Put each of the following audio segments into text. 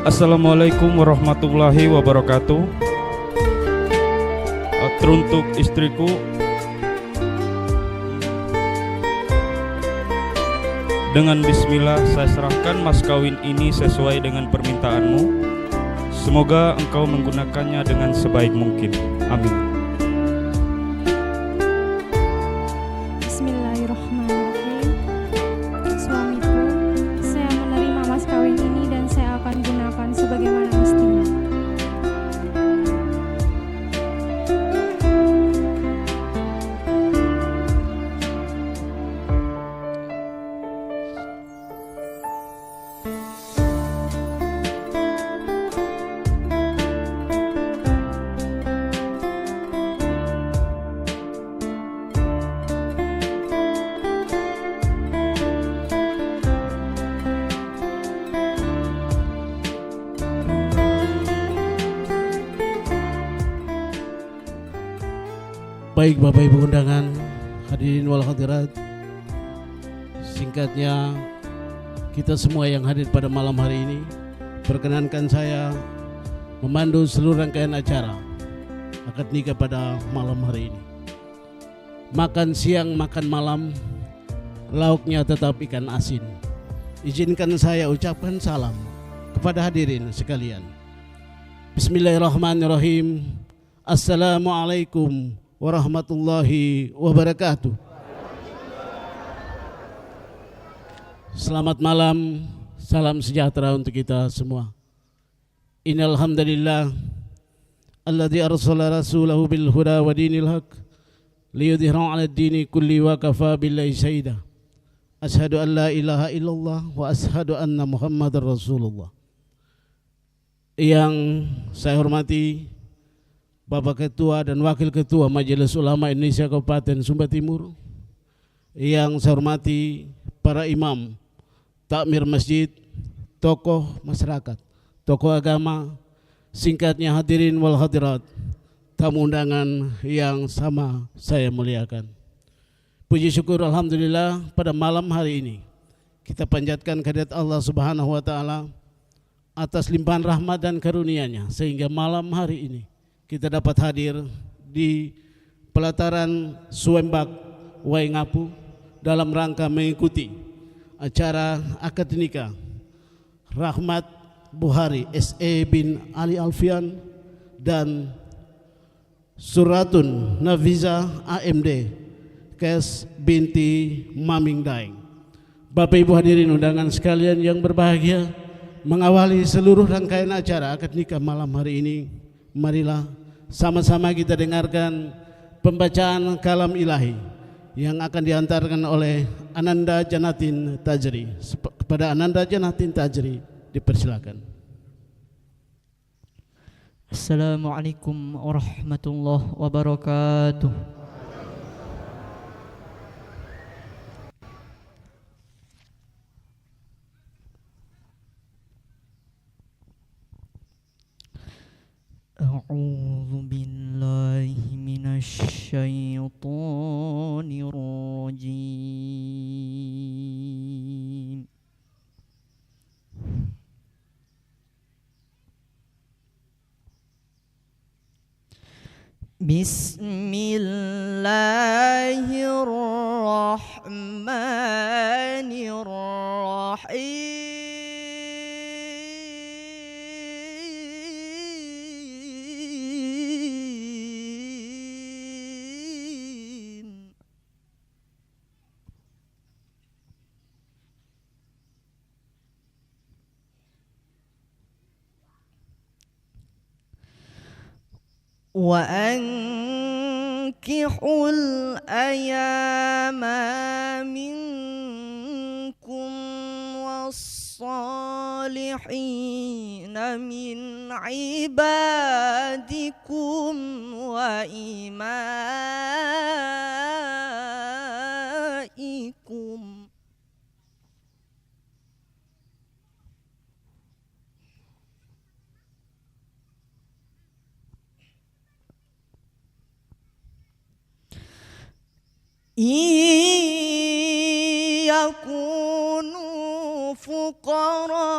Assalamualaikum warahmatullahi wabarakatuh. Teruntuk istriku, dengan bismillah saya serahkan mas kawin ini sesuai dengan permintaanmu. Semoga engkau menggunakannya dengan sebaik mungkin. Amin. Bismillahirrahmanirrahim. Suamiku, saya menerima mas kawin ini dan saya akan gunakan sebagaimana mestinya. Baik Bapak Ibu undangan, hadirin wal hadirat. Singkatnya, kita semua yang hadir pada malam hari ini, perkenankan saya memandu seluruh rangkaian acara akad nikah pada malam hari ini. Makan siang, makan malam, lauknya tetap ikan asin. Izinkan saya ucapkan salam kepada hadirin sekalian. Bismillahirrahmanirrahim. Assalamualaikum warahmatullahi wabarakatuh. Selamat malam, salam sejahtera untuk kita semua. Innal hamdalillah alladzi arsala rasulahu bil huda wa dinil haq liyudhhirahu 'alad dini kulli wa kafa billahi syahida. Asyhadu an la ilaha illallah wa asyhadu anna muhammadar rasulullah. Yang saya hormati Bapak Ketua dan Wakil Ketua Majelis Ulama Indonesia Kabupaten Sumba Timur, yang saya hormati para imam, takmir masjid, tokoh masyarakat, tokoh agama, singkatnya hadirin wal hadirat, tamu undangan yang sama saya muliakan. Puji syukur alhamdulillah pada malam hari ini kita panjatkan kehadirat Allah Subhanahu wa taala atas limpahan rahmat dan karunia-Nya sehingga malam hari ini kita dapat hadir di pelataran Suembak Waingapu dalam rangka mengikuti acara akad nikah Rahmat Buhari S.E. bin Ali Alfian dan Suratun Nafiza AMD Kes binti Maming Daeng. Bapak Ibu hadirin undangan sekalian yang berbahagia, mengawali seluruh rangkaian acara akad nikah malam hari ini, marilah sama-sama kita dengarkan pembacaan kalam ilahi yang akan diantarkan oleh Ananda Janatin Tajri. Kepada Ananda Janatin Tajri dipersilakan. Assalamualaikum warahmatullahi wabarakatuh. A'udzu billahi minasy syaithanir rajim. Bismillahirrahmanirrahim. Wa ankihul ayama minkum was-salihina min ibadikum wa imaikum yakunu fuqara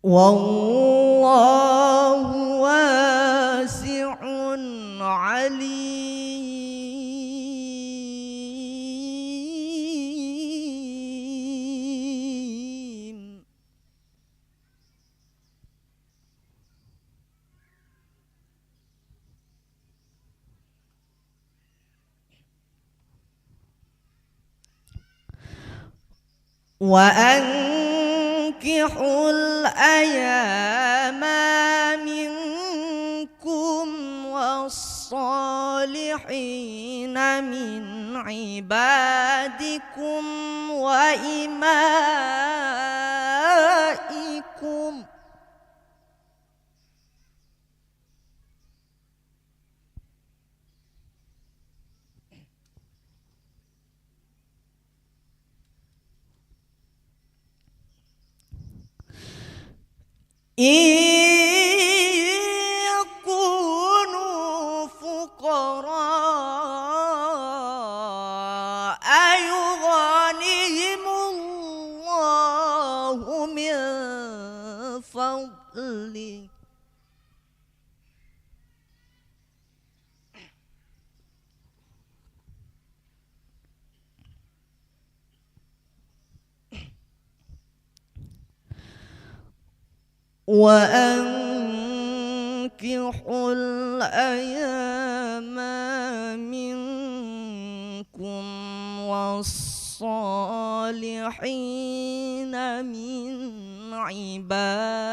wallahu wasi'un alim. Wa ankihul ayama minkum was-salihina min ibadikum wa imaikum yakunu fuqara ayughanihimullahu min fadli. Wa ankihul ayama minkum was-salihina min ibadikum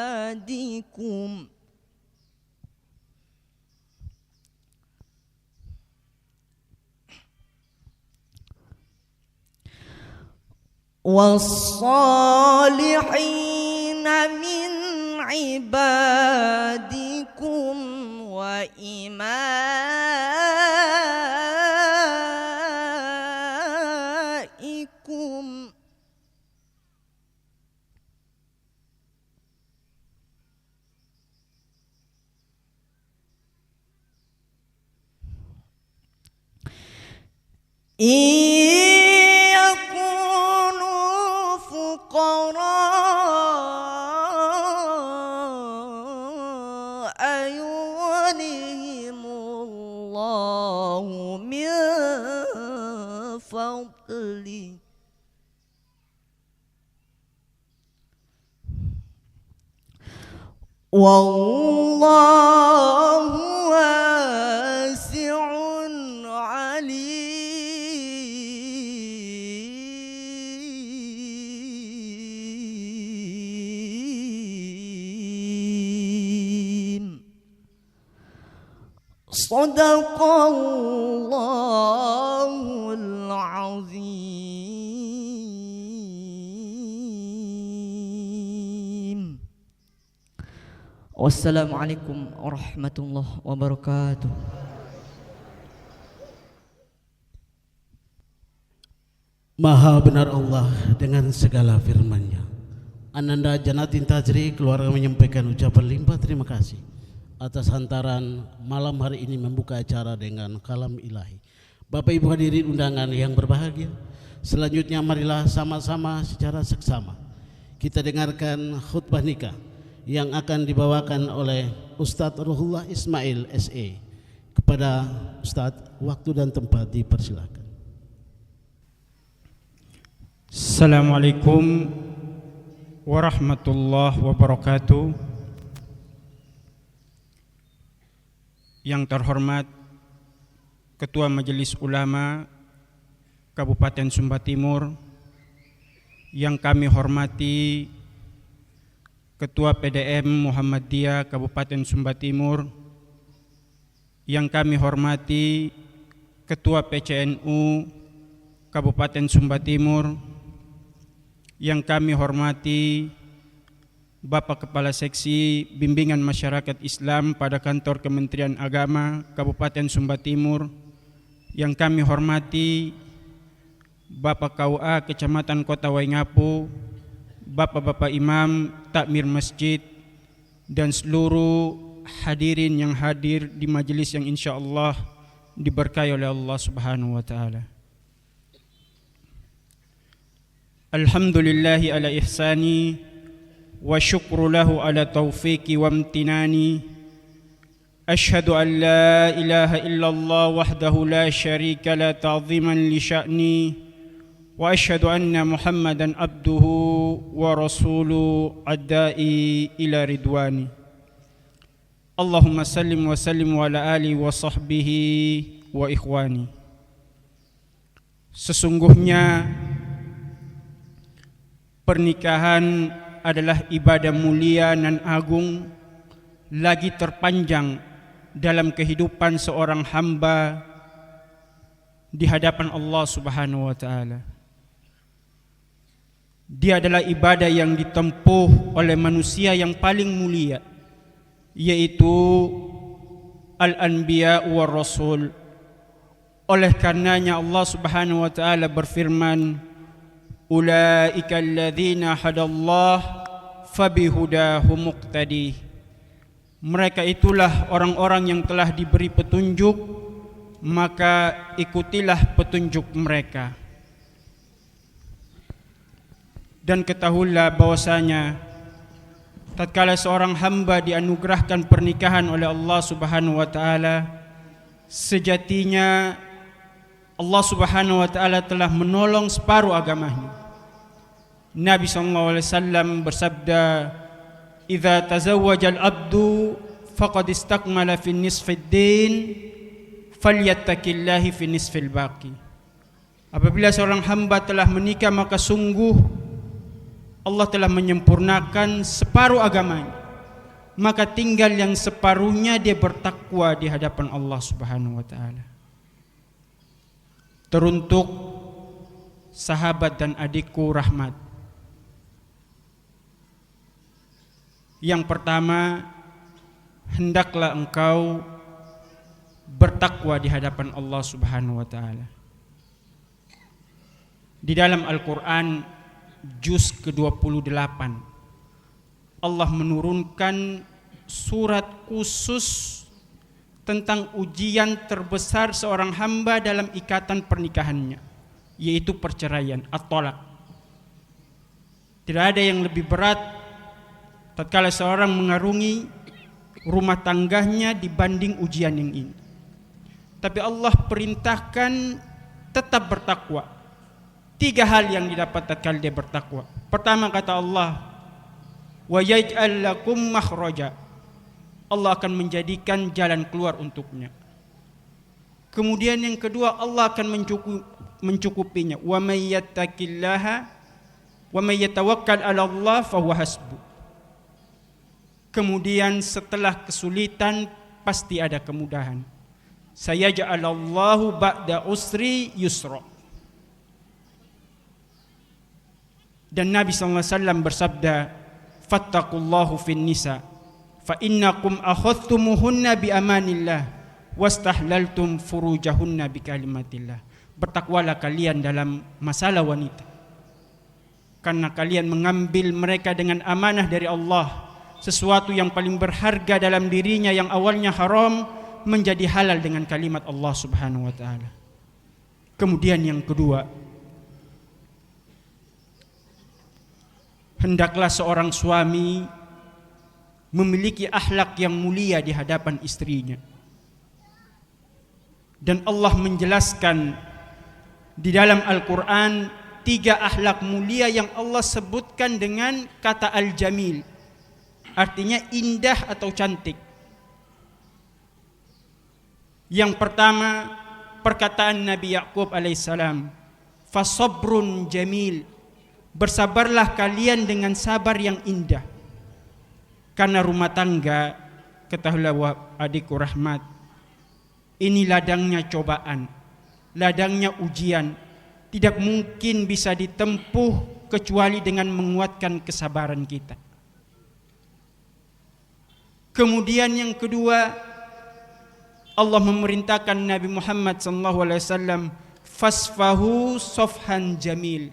was-salihina min ibadikum wa imaikum yakunu fuqara ayughanihimullahu min fadli. Wallahu wasi'un alim. Sadaqallahul azim. Wassalamualaikum warahmatullahi wabarakatuh. Maha benar Allah dengan segala firman-Nya. Ananda Janatin Tajri keluarga menyampaikan ucapan limpah terima kasih atas hantaran malam hari ini membuka acara dengan kalam ilahi. Bapak Ibu hadirin undangan yang berbahagia, selanjutnya marilah sama-sama secara seksama kita dengarkan khutbah nikah yang akan dibawakan oleh Ustadz Ruhullah Ismail SE. Kepada Ustadz, waktu dan tempat dipersilakan. Assalamualaikum warahmatullahi wabarakatuh. Yang terhormat Ketua Majelis Ulama Kabupaten Sumba Timur, yang kami hormati Ketua PDM Muhammadiyah Kabupaten Sumba Timur, yang kami hormati Ketua PCNU Kabupaten Sumba Timur, yang kami hormati Bapak Kepala Seksi Bimbingan Masyarakat Islam pada Kantor Kementerian Agama Kabupaten Sumba Timur, yang kami hormati Bapak KUA Kecamatan Kota Waingapu, Bapak-bapak imam, takmir masjid, dan seluruh hadirin yang hadir di majelis yang insya Allah diberkahi oleh Allah Subhanahu wa Ta'ala. Alhamdulillahi ala ihsani وشكر له على توفيقي وامتناني. أشهد أن لا إله إلا الله وحده لا شريك له تعظيما لشأني، وأشهد أن محمدا عبده ورسوله الداعي إلى رضوانه. اللهم سلم وسلم على آله وصحبه وإخواني. Sesungguhnya pernikahan adalah ibadah mulia dan agung, lagi terpanjang dalam kehidupan seorang hamba di hadapan Allah Subhanahu wa taala. Dia adalah ibadah yang ditempuh oleh manusia yang paling mulia, yaitu al-anbiya war rasul. Oleh karenanya Allah Subhanahu wa taala berfirman, ulaika alladzina hadallah fabihudahu muqtadi. Mereka itulah orang-orang yang telah diberi petunjuk, maka ikutilah petunjuk mereka. Dan ketahuilah bahwasanya tatkala seorang hamba dianugerahkan pernikahan oleh Allah Subhanahu wa taala, sejatinya Allah Subhanahu wa taala telah menolong separuh agamanya. Nabi sallallahu alaihi wasallam bersabda, "Idza tazawwaja al-'abdu faqad istakmala fi nisfid din, falyattaqillahi fi nisfil baqi." Apabila seorang hamba telah menikah, maka sungguh Allah telah menyempurnakan separuh agamanya. Maka tinggal yang separuhnya dia bertakwa di hadapan Allah Subhanahu wa taala. Teruntuk sahabat dan adikku rahmat. Yang pertama, hendaklah engkau bertakwa di hadapan Allah Subhanahu wa taala. Di dalam Al-Qur'an juz ke-28 Allah menurunkan surat khusus tentang ujian terbesar seorang hamba dalam ikatan pernikahannya, yaitu perceraian, at-thalaq. Tidak ada yang lebih berat tatkala seorang mengarungi rumah tangganya dibanding ujian yang ini. Tapi Allah perintahkan tetap bertakwa. 3 hal yang didapat tatkala dia bertakwa. Pertama, kata Allah, wa yaj'al lakum makhraja. Allah akan menjadikan jalan keluar untuknya. Kemudian yang kedua, Allah akan mencukupinya. Wa may yattaqillaha wa may yatawakkal 'ala Allah fa huwa hasbuh. Kemudian setelah kesulitan pasti ada kemudahan. Sayaj'alallahu ba'da usri yusra. Dan Nabi sallallahu alaihi wasallam bersabda, fattaqullahu fin nisa fa innakum akhadhtumuhunna bi amanillah wastahlaltum furujahunna bi kalimatillah. Bertakwalah kalian dalam masalah wanita, karena kalian mengambil mereka dengan amanah dari Allah, sesuatu yang paling berharga dalam dirinya yang awalnya haram menjadi halal dengan kalimat Allah Subhanahu wa taala. Kemudian yang kedua, hendaklah seorang suami memiliki akhlak yang mulia di hadapan istrinya. Dan Allah menjelaskan di dalam Al-Quran 3 akhlak mulia yang Allah sebutkan dengan kata al-jamil, artinya indah atau cantik. Yang pertama, perkataan Nabi Ya'qub alaihissalam, fasabrun jamil, bersabarlah kalian dengan sabar yang indah. Karena rumah tangga, ketahuilah adikku rahmat, ini ladangnya cobaan, ladangnya ujian, tidak mungkin bisa ditempuh kecuali dengan menguatkan kesabaran kita. Kemudian yang kedua, Allah memerintahkan Nabi Muhammad SAW, fasfahu sofhan jamil,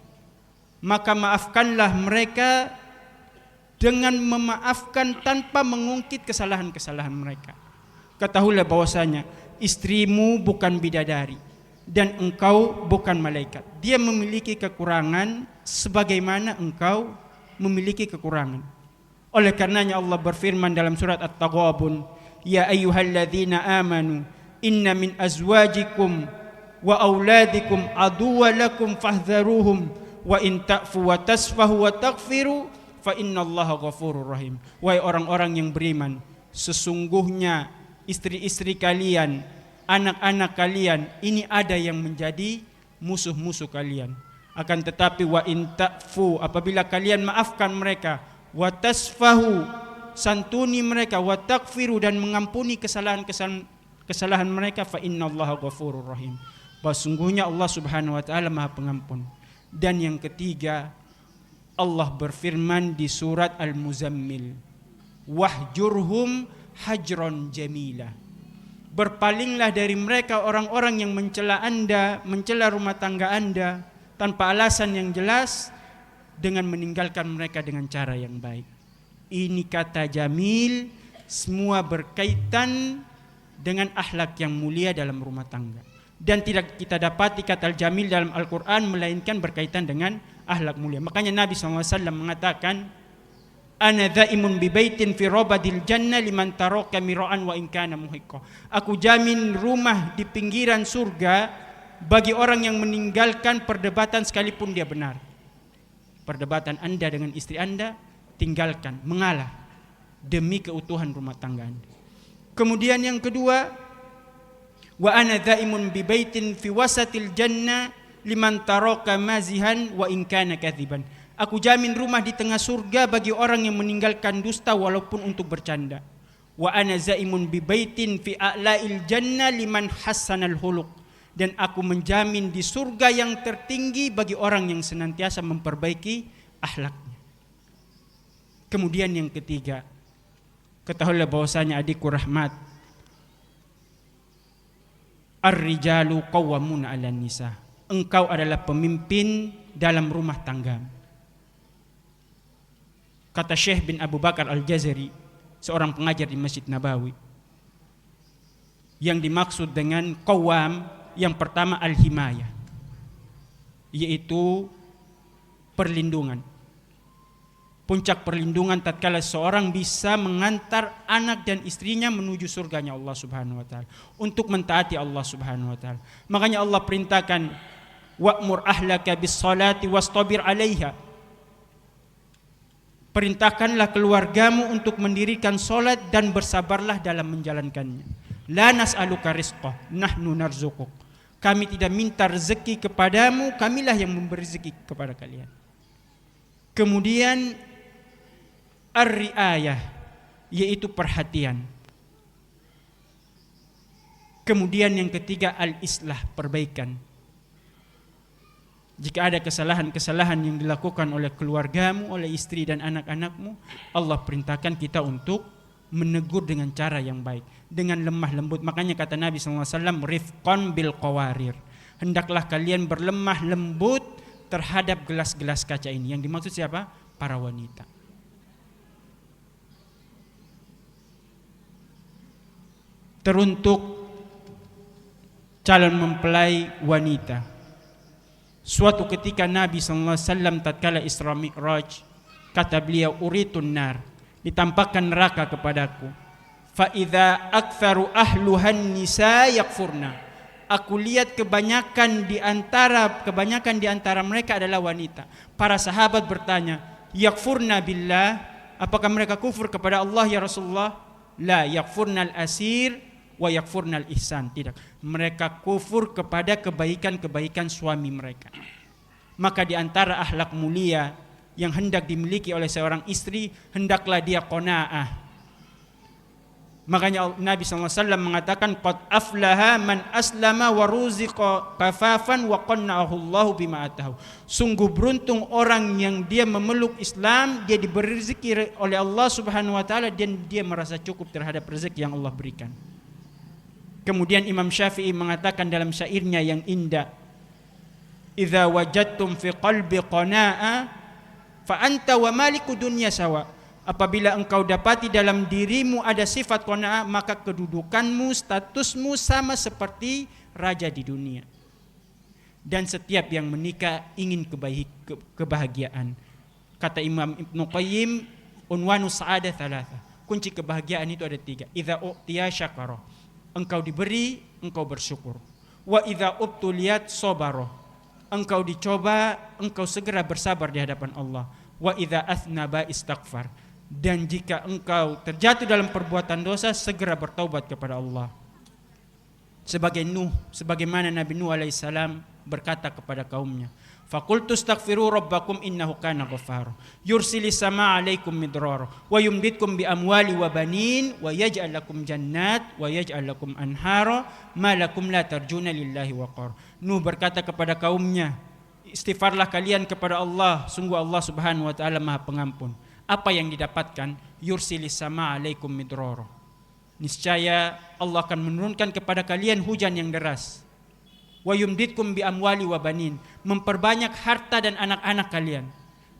maka maafkanlah mereka dengan memaafkan tanpa mengungkit kesalahan-kesalahan mereka. Ketahuilah bahwasanya istrimu bukan bidadari dan engkau bukan malaikat. Dia memiliki kekurangan sebagaimana engkau memiliki kekurangan. Oleh karenanya Allah berfirman dalam surat At-Taghabun, ya ayyuhalladzina amanu inna min azwajikum wa auladikum aduwwan lakum fahdharuhum wa in ta'fu wa tasfahu wa taghfiru fa innallaha ghafurur rahim. Wahai orang-orang yang beriman, sesungguhnya istri-istri kalian, anak-anak kalian ini ada yang menjadi musuh-musuh kalian. Akan tetapi wa in ta'fu, apabila kalian maafkan mereka, wa tasfahu, santuni mereka, wa taghfiru, dan mengampuni kesalahan mereka, fa innallaha ghafurur rahim. Bahwa sungguhnya Allah Subhanahu wa taala Maha Pengampun. Dan yang ketiga, Allah berfirman di surat Al-Muzammil, wahjurhum hajron jamila. Berpalinglah dari mereka orang-orang yang mencela Anda, mencela rumah tangga Anda tanpa alasan yang jelas, dengan meninggalkan mereka dengan cara yang baik. Ini kata jamil semua berkaitan dengan akhlak yang mulia dalam rumah tangga. Dan tidak kita dapati kata jamil dalam Al-Quran melainkan berkaitan dengan akhlak mulia. Makanya Nabi SAW mengatakan, ana dhaimun bi baitin fi rabadil jannah liman taraka mira'an wa in kana muhiqqa. Aku jamin rumah di pinggiran surga bagi orang yang meninggalkan perdebatan sekalipun dia benar. Perdebatan Anda dengan istri Anda, tinggalkan, mengalah demi keutuhan rumah tangga Anda. Kemudian yang kedua, wa ana dhaimun bi baitin fi wasatil jannah liman taraka mazihan wa in kana kadziban. Aku jamin rumah di tengah surga bagi orang yang meninggalkan dusta walaupun untuk bercanda. Wa ana zaimun bi baitin fi a'la'il jannah liman hassanal khuluq. Dan aku menjamin di surga yang tertinggi bagi orang yang senantiasa memperbaiki akhlaknya. Kemudian yang ketiga, ketahuilah bahwasanya adikku rahmat, ar-rijalu qawwamuna 'alan nisa. Engkau adalah pemimpin dalam rumah tangga. Kata Syekh bin Abu Bakar Al-Jazari, seorang pengajar di Masjid Nabawi, yang dimaksud dengan qawwam, yang pertama al-himayah, yaitu perlindungan. Puncak perlindungan tatkala seorang bisa mengantar anak dan istrinya menuju surganya Allah Subhanahu wa taala, untuk mentaati Allah Subhanahu wa taala. Makanya Allah perintahkan, wa'mur ahlaka bis-salati wastabir 'alaiha. Perintahkanlah keluargamu untuk mendirikan salat dan bersabarlah dalam menjalankannya. La nas'aluka rizqah, nahnu narzuquk. Kami tidak minta rezeki kepadamu, kamilah yang memberi rezeki kepada kalian. Kemudian ar-riayah, yaitu perhatian. Kemudian yang ketiga al-islah, perbaikan. Jika ada kesalahan-kesalahan yang dilakukan oleh keluargamu, oleh istri dan anak-anakmu, Allah perintahkan kita untuk menegur dengan cara yang baik, dengan lemah lembut. Makanya kata Nabi SAW, rifqan bil qawarir. Hendaklah kalian berlemah lembut terhadap gelas-gelas kaca ini. Yang dimaksud siapa? Para wanita. Teruntuk calon mempelai wanita. Suatu ketika Nabi SAW tatkala Isra Mi'raj, kata beliau, uritun nar, ditampakkan neraka kepadaku. Fa idza aktsaru ahluhan nisa yakfurna. Aku lihat kebanyakan di antara mereka adalah wanita. Para sahabat bertanya, yakfurna billah, apakah mereka kufur kepada Allah ya Rasulullah? La, yakfurnal asir wa yakfurnal ihsan. Tidak, mereka kufur kepada kebaikan-kebaikan suami mereka. Maka di antara akhlak mulia yang hendak dimiliki oleh seorang istri, hendaklah dia qanaah. Makanya Nabi SAW mengatakan, qad aflaha man aslama wa ruziqa kafafan wa qanna'ahu Allahu bima atahu. Sungguh beruntung orang yang dia memeluk Islam, dia diberi rezeki oleh Allah Subhanahu wa taala, dan dia merasa cukup terhadap rezeki yang Allah berikan. Kemudian Imam Syafi'i mengatakan dalam syairnya yang indah, idza wajadtum fi qalbi qana'a fa anta wa maliku dunya sawa. Apabila engkau dapati dalam dirimu ada sifat qanaah, maka kedudukanmu, statusmu sama seperti raja di dunia. Dan setiap yang menikah ingin kebahagiaan. Kata Imam Ibnu Qayyim, Unwanu sa'adah thalatha. Kunci kebahagiaan itu ada 3. Idza u'tiya syakara. Engkau diberi, engkau bersyukur. Wa idza ubtuliyat sabara. Engkau dicoba, engkau segera bersabar di hadapan Allah. Wa idza athnaba istaghfar. Dan jika engkau terjatuh dalam perbuatan dosa, segera bertaubat kepada Allah. Sebagaimana Nabi Nuh alaihissalam berkata kepada kaumnya, faqultu astaghfiru rabbakum innahu kana ghaffara yursilis samaa 'alaikum midrara wa yumditkum bi amwali wa banin wa yaj'al lakum jannat wa yaj'al lakum anhara ma lakum la tarjuna lillahi waqar. Nuh berkata kepada kaumnya, istighfarlah kalian kepada Allah, sungguh Allah Subhanahu wa taala Maha Pengampun. Apa yang didapatkan? Yursilis samaa 'alaikum midrara. Niscaya Allah akan menurunkan kepada kalian hujan yang deras. Wa yumditkum bi amwali wa banin, memperbanyak harta dan anak-anak kalian.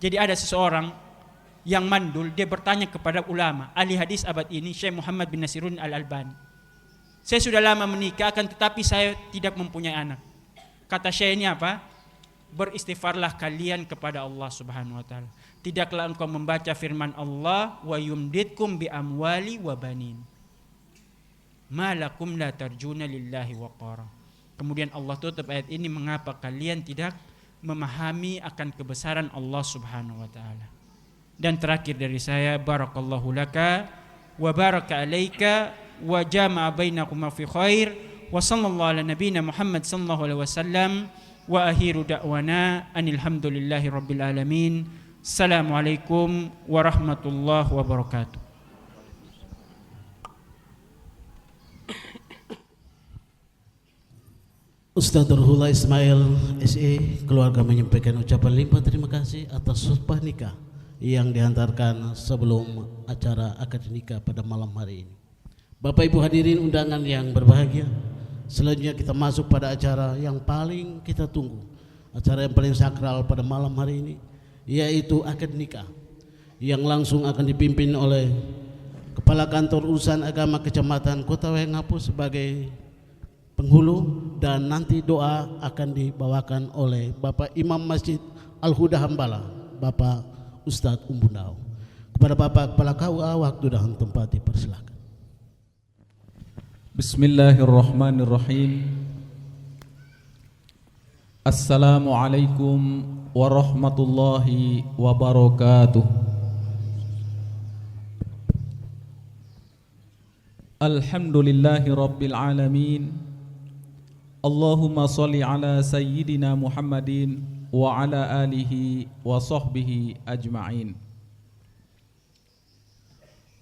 Jadi ada seseorang yang mandul, dia bertanya kepada ulama, ahli hadis abad ini, Syekh Muhammad bin Nasiruddin Al-Albani. Saya sudah lama menikah, akan tetapi saya tidak mempunyai anak. Kata Syekh ini apa? Beristighfarlah kalian kepada Allah Subhanahu wa taala. Tidaklah engkau membaca firman Allah, wa yumditkum bi amwali wa banin. Malakum la tarjuna lillahi waqara. Kemudian Allah tutup ayat ini, mengapa kalian tidak memahami akan kebesaran Allah Subhanahu wa taala. Dan terakhir dari saya, barakallahu laka wa baraka alaika wa jama'a bainakuma fi khair wa sallallahu ala nabiyina Muhammad sallallahu alaihi wasallam wa akhiru da'wana anil hamdulillahi rabbil alamin. Assalamualaikum warahmatullahi wabarakatuh. Ustaz Ruhullah Ismail SE, keluarga menyampaikan ucapan limpah terima kasih atas khutbah nikah yang dihantarkan sebelum acara akad nikah pada malam hari ini. Bapak Ibu hadirin undangan yang berbahagia, selanjutnya kita masuk pada acara yang paling kita tunggu, acara yang paling sakral pada malam hari ini, yaitu akad nikah yang langsung akan dipimpin oleh Kepala Kantor Urusan Agama Kecamatan Kota Waingapu sebagai penghulu, dan nanti doa akan dibawakan oleh Bapak Imam Masjid Al-Huda Hambala, Bapak Ustadz Umbundau. Kepada Bapak Kepala KUA, waktu dan tempat dipersilakan. Bismillahirrahmanirrahim. Assalamualaikum warahmatullahi wabarakatuh. Alhamdulillahi rabbil alamin. Allahumma salli ala sayyidina Muhammadin wa ala alihi wa sahbihi ajma'in.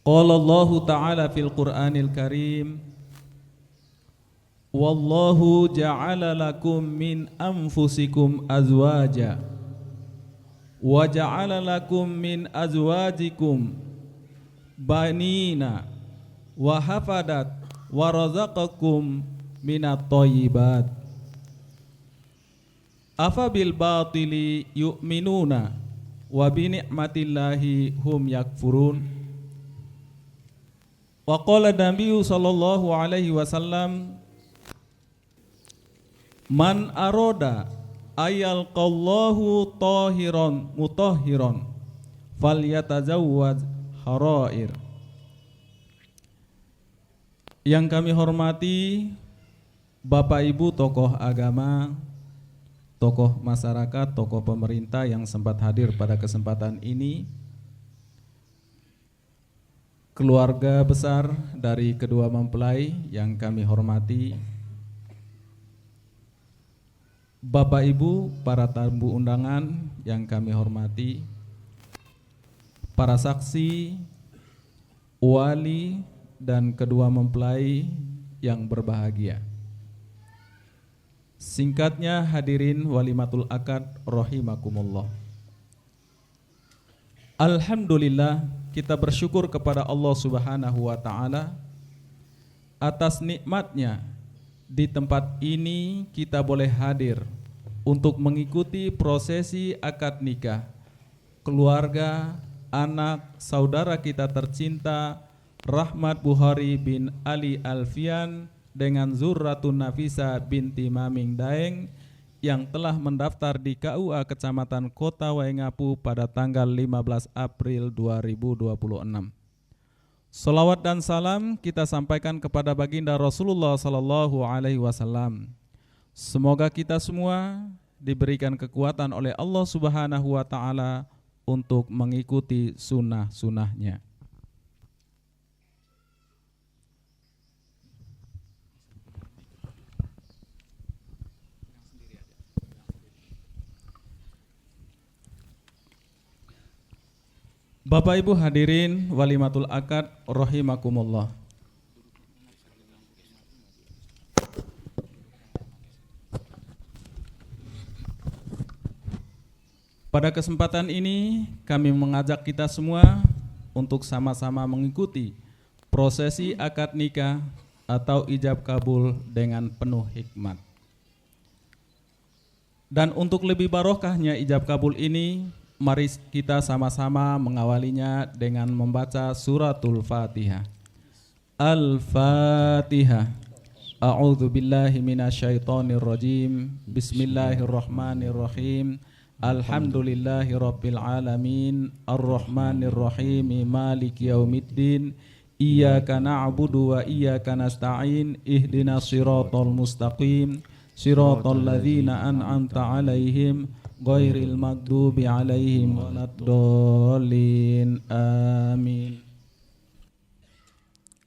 Qala Allahu ta'ala fil Qur'anil Karim, wallahu ja'ala lakum min anfusikum azwaja wa ja'ala lakum min azwajikum banina wa hafadat wa razaqakum minat thayyibat. Afa bil batili yu'minuna wa bi ni'matillahi hum yakfurun. Wa qala Nabiyyu sallallahu alaihi wasallam, man aroda ayal qallahu tahiron mutahhiron falyatazawwaj harair. Yang kami hormati Bapak Ibu tokoh agama, tokoh masyarakat, tokoh pemerintah yang sempat hadir pada kesempatan ini, keluarga besar dari kedua mempelai yang kami hormati, Bapak Ibu para tamu undangan yang kami hormati, para saksi, wali dan kedua mempelai yang berbahagia. Singkatnya hadirin walimatul akad rahimakumullah. Alhamdulillah, kita bersyukur kepada Allah Subhanahu wa taala atas nikmatnya di tempat ini kita boleh hadir untuk mengikuti prosesi akad nikah keluarga, anak, saudara kita tercinta Rahmat Buhari bin Ali Alfian dengan Zurratun Nafisa binti Maming Daeng yang telah mendaftar di KUA Kecamatan Kota Waingapu pada tanggal 15 April 2026. Salawat dan salam kita sampaikan kepada baginda Rasulullah Sallallahu Alaihi Wasallam. Semoga kita semua diberikan kekuatan oleh Allah Subhanahu wa Ta'ala untuk mengikuti sunnah-sunnahnya. Bapak Ibu hadirin walimatul akad rahimakumullah. Pada kesempatan ini kami mengajak kita semua untuk sama-sama mengikuti prosesi akad nikah atau ijab kabul dengan penuh hikmat. Dan untuk lebih barokahnya ijab kabul ini, mari kita sama-sama mengawalinya dengan membaca suratul Fatihah. Al-Fatihah. A'udzu billahi minasyaitonir rajim. Bismillahirrahmanirrahim. Alhamdulillahi rabbil alamin. Ar-Rahmanir Rahim. Maliki yaumiddin. Iyyaka na'budu wa iyyaka nasta'in. Ihdinas siratal mustaqim. Siratal ladzina an'amta 'alaihim ghairil maghdubi 'alaihim waladdallin. Amin.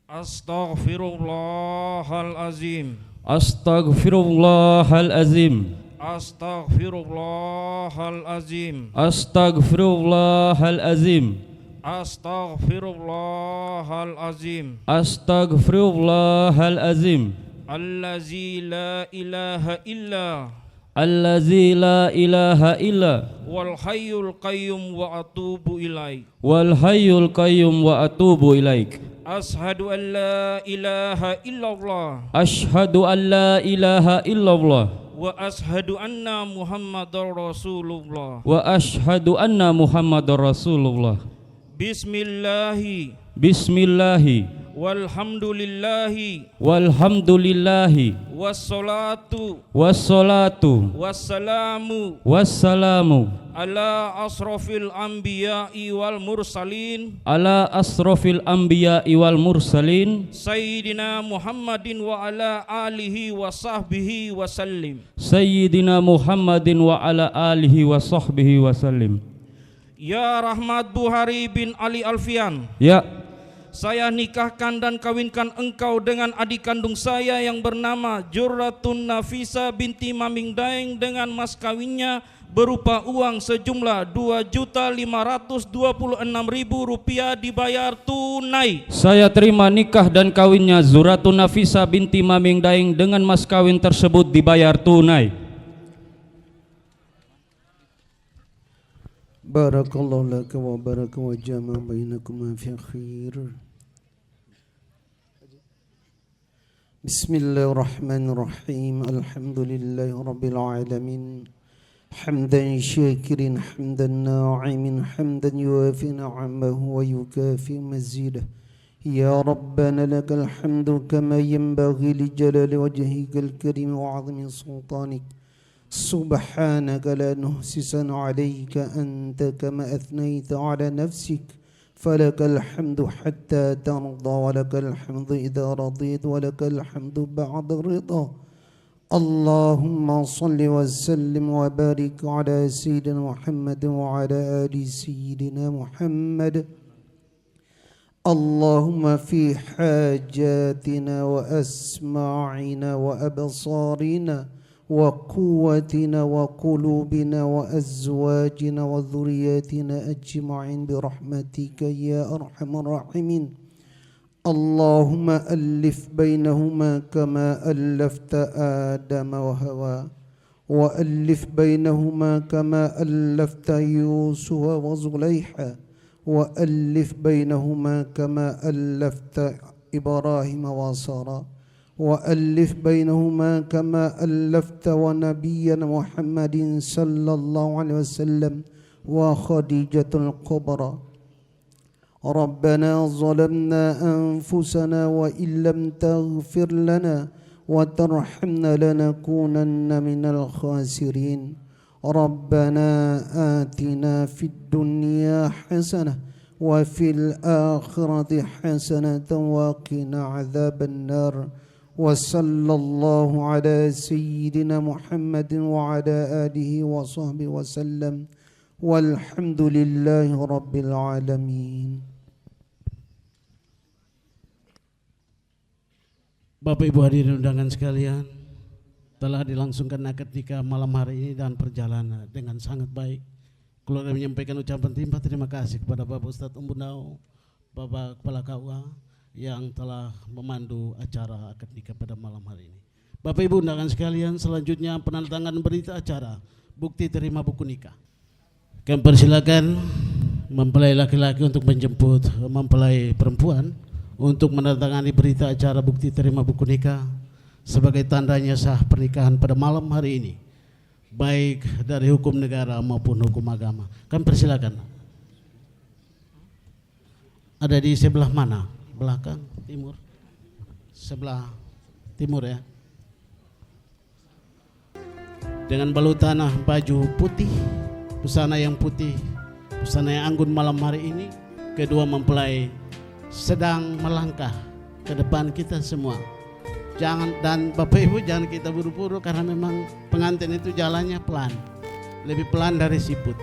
Astaghfirullahalazim. Astaghfirullahalazim. Astaghfirullahalazim. Astaghfirullahalazim. Astaghfirullahalazim. Astaghfirullahalazim. Allazi la ilaha illa. Allazi la ilaha illa. Wal hayyul qayyum wa atubu ilaik. Wal hayyul qayyum wa atubu ilaik. Ashhadu an la ilaha illallah. Ashhadu an la ilaha illallah. Wa ashhadu anna Muhammadar Rasulullah. Wa ashhadu anna Muhammadar Rasulullah. Bismillahi. Bismillahi. Walhamdulillahi. Walhamdulillahi. Wassalatu. Wassalatu. Wassalamu. Wassalamu. Ala asrofil anbiya'i wal mursalin. Ala asrofil anbiya'i wal mursalin. Sayyidina Muhammadin wa ala alihi wa sahbihi wa sallim. Sayyidina Muhammadin wa ala alihi wa sahbihi wa sallim. Ya Rahmat Buhari bin Ali Alfian. Ya. Saya nikahkan dan kawinkan engkau dengan adik kandung saya yang bernama Jurratun Nafisa binti Maming Daeng dengan mas kawinnya berupa uang sejumlah Rp2.526.000 dibayar tunai. Saya terima nikah dan kawinnya Jurratun Nafisa binti Maming Daeng dengan mas kawin tersebut dibayar tunai. Barakallahu laka wa baraka wa jama bainakuma fi khair. Bismillahirrahmanirrahim. Alhamdulillahi rabbil alamin. Hamdan syakirin, hamdan na'imin, hamdan yuafi ni'amahu wa yukafi mazidah. Ya Rabbana lakal hamdu kama yanbaghi li jalali wajhikal karim wa 'azimi sultanik. سبحانك لا نحصي ثناء عليك أنت كما أثنيت على نفسك فلك الحمد حتى ترضى ولك الحمد إذا رضيت ولك الحمد بعد الرضا. اللهم صل وسلم وبارك على سيدنا محمد وعلى آل سيدنا محمد. اللهم في حاجاتنا وأسماعنا وأبصارنا وقوتنا وقلوبنا وأزواجنا وذرياتنا أجمعين برحمتك يا أرحم الراحمين. اللهم ألف بينهما كما ألفت آدم وهوى وألف بينهما كما ألفت يوسف وزليحة وألف بينهما كما ألفت إبراهيم وسارة وألف بينهما كما ألفت ونبينا محمد صلى الله عليه وسلم وخديجة الكبرى. ربنا ظلمنا أنفسنا وإن لم تغفر لنا وترحمنا لنكونن من الخاسرين ربنا آتنا في الدنيا حسنة وفي الآخرة حسنة وقنا عذاب النار وصلى الله على سيدنا محمد وعلى آله وصحبه وسلم والحمد لله رب العالمين. Bapak Ibu hadirin undangan sekalian, telah dilangsungkan akad nikah malam hari ini dan perjalanan dengan sangat baik. Keluarga menyampaikan ucapan terima kasih kepada Bapak Ustadz Umbunau, Bapak Kepala KUA yang telah memandu acara akad nikah pada malam hari ini. Bapak Ibu undangan sekalian, selanjutnya penandatanganan berita acara bukti terima buku nikah. Kami persilakan mempelai laki-laki untuk menjemput mempelai perempuan untuk menandatangani berita acara bukti terima buku nikah sebagai tandanya sah pernikahan pada malam hari ini, baik dari hukum negara maupun hukum agama. Kami persilakan. Ada di sebelah mana? Belakang, timur? Sebelah timur ya. Dengan balutan baju putih, busana yang putih, busana yang anggun malam hari ini, kedua mempelai sedang melangkah ke depan kita semua. Jangan, dan Bapak Ibu jangan kita buru-buru karena memang pengantin itu jalannya pelan, lebih pelan dari siput.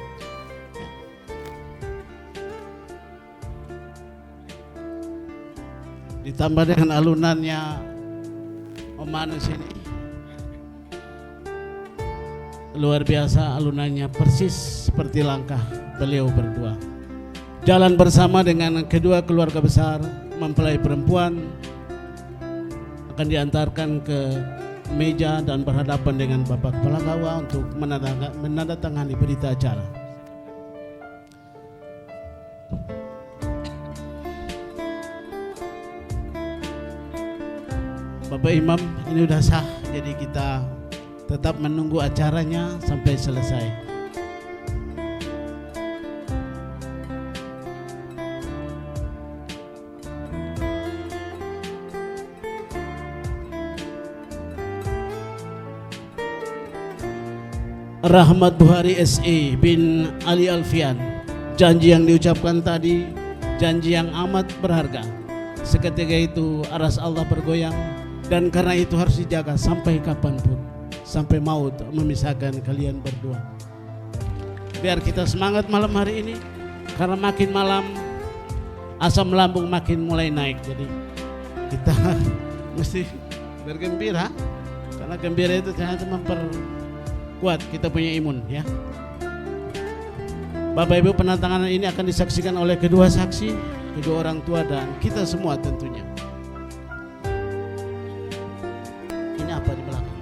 Ditambah dengan alunannya Om Manus ini luar biasa, alunannya persis seperti langkah beliau berdua. Jalan bersama dengan kedua keluarga besar mempelai perempuan akan diantarkan ke meja dan berhadapan dengan Bapak Kepala KUA untuk menandatangani berita acara. Bapak Imam, ini udah sah, jadi kita tetap menunggu acaranya sampai selesai. Rahmat Buhari SE bin Ali Alfian, janji yang diucapkan tadi janji yang amat berharga. Seketika itu aras Allah bergoyang, dan karena itu harus dijaga sampai kapanpun, sampai maut memisahkan kalian berdua. Biar kita semangat malam hari ini, karena makin malam asam lambung makin mulai naik. Jadi kita mesti bergembira, karena gembira itu ternyata memperkuat kita punya imun ya. Bapak Ibu, penandatanganan ini akan disaksikan oleh kedua saksi, kedua orang tua dan kita semua tentunya. Ini apa di belakang?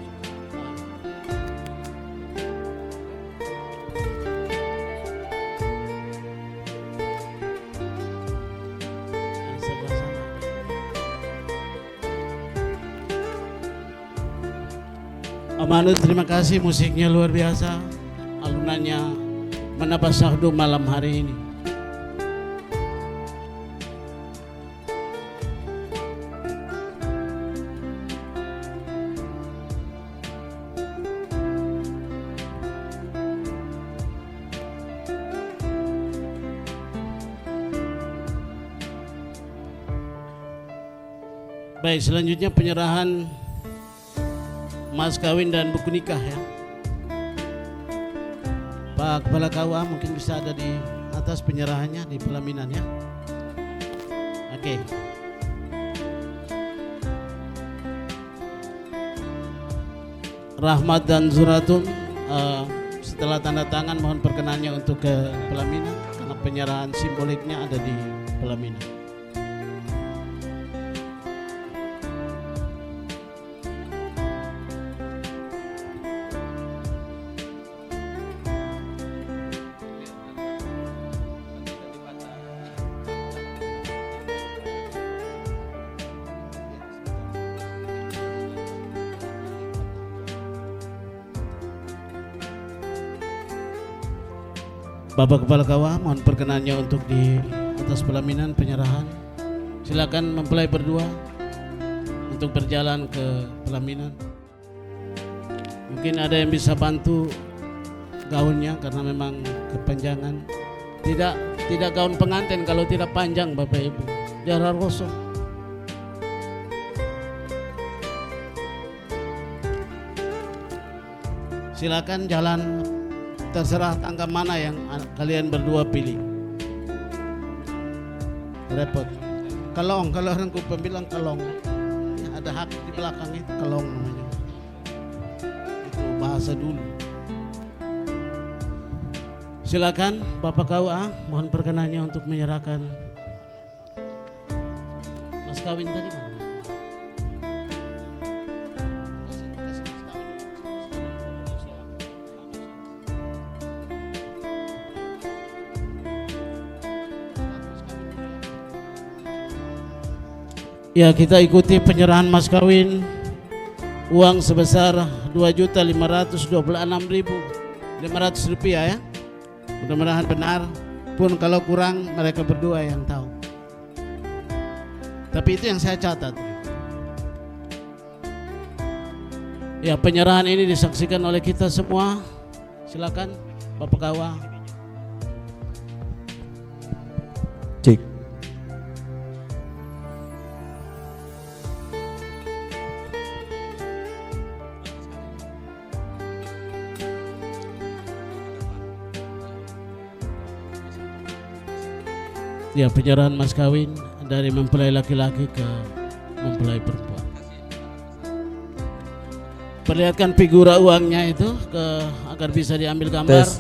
Sebelah sana. Amanut, terima kasih, musiknya luar biasa, alunannya menambah syahdu malam hari ini. Baik, selanjutnya penyerahan mas kawin dan buku nikah ya. Pak Kepala KUA mungkin bisa ada di atas penyerahannya, di pelaminan ya. Oke. Rahmat dan Zuratun, setelah tanda tangan mohon perkenannya untuk ke pelaminan, karena penyerahan simboliknya ada di pelaminan. Bapak Kepala KUA mohon perkenannya untuk di atas pelaminan penyerahan. Silakan mempelai berdua untuk berjalan ke pelaminan. Mungkin ada yang bisa bantu gaunnya karena memang kepanjangan. Tidak gaun pengantin kalau tidak panjang Bapak Ibu. Darah kosong. Silakan jalan, terserah tangga mana yang kalian berdua pilih. Repot. Kalong, kalau orang Kupa bilang kalong. Ya, ada hak di belakang itu kalong namanya. Itu bahasa dulu. Silakan Bapak KUA, mohon perkenannya untuk menyerahkan mas kawin tadi mana? Ya, kita ikuti penyerahan mas kawin uang sebesar Rp2.526.500 ya. Mudah-mudahan benar, pun kalau kurang mereka berdua yang tahu. Tapi itu yang saya catat. Ya, penyerahan ini disaksikan oleh kita semua. Silakan Bapak Kawa. Cik. Ya, penyerahan mas kawin dari mempelai laki-laki ke mempelai perempuan. Perlihatkan figura uangnya itu agar bisa diambil gambar. Tes.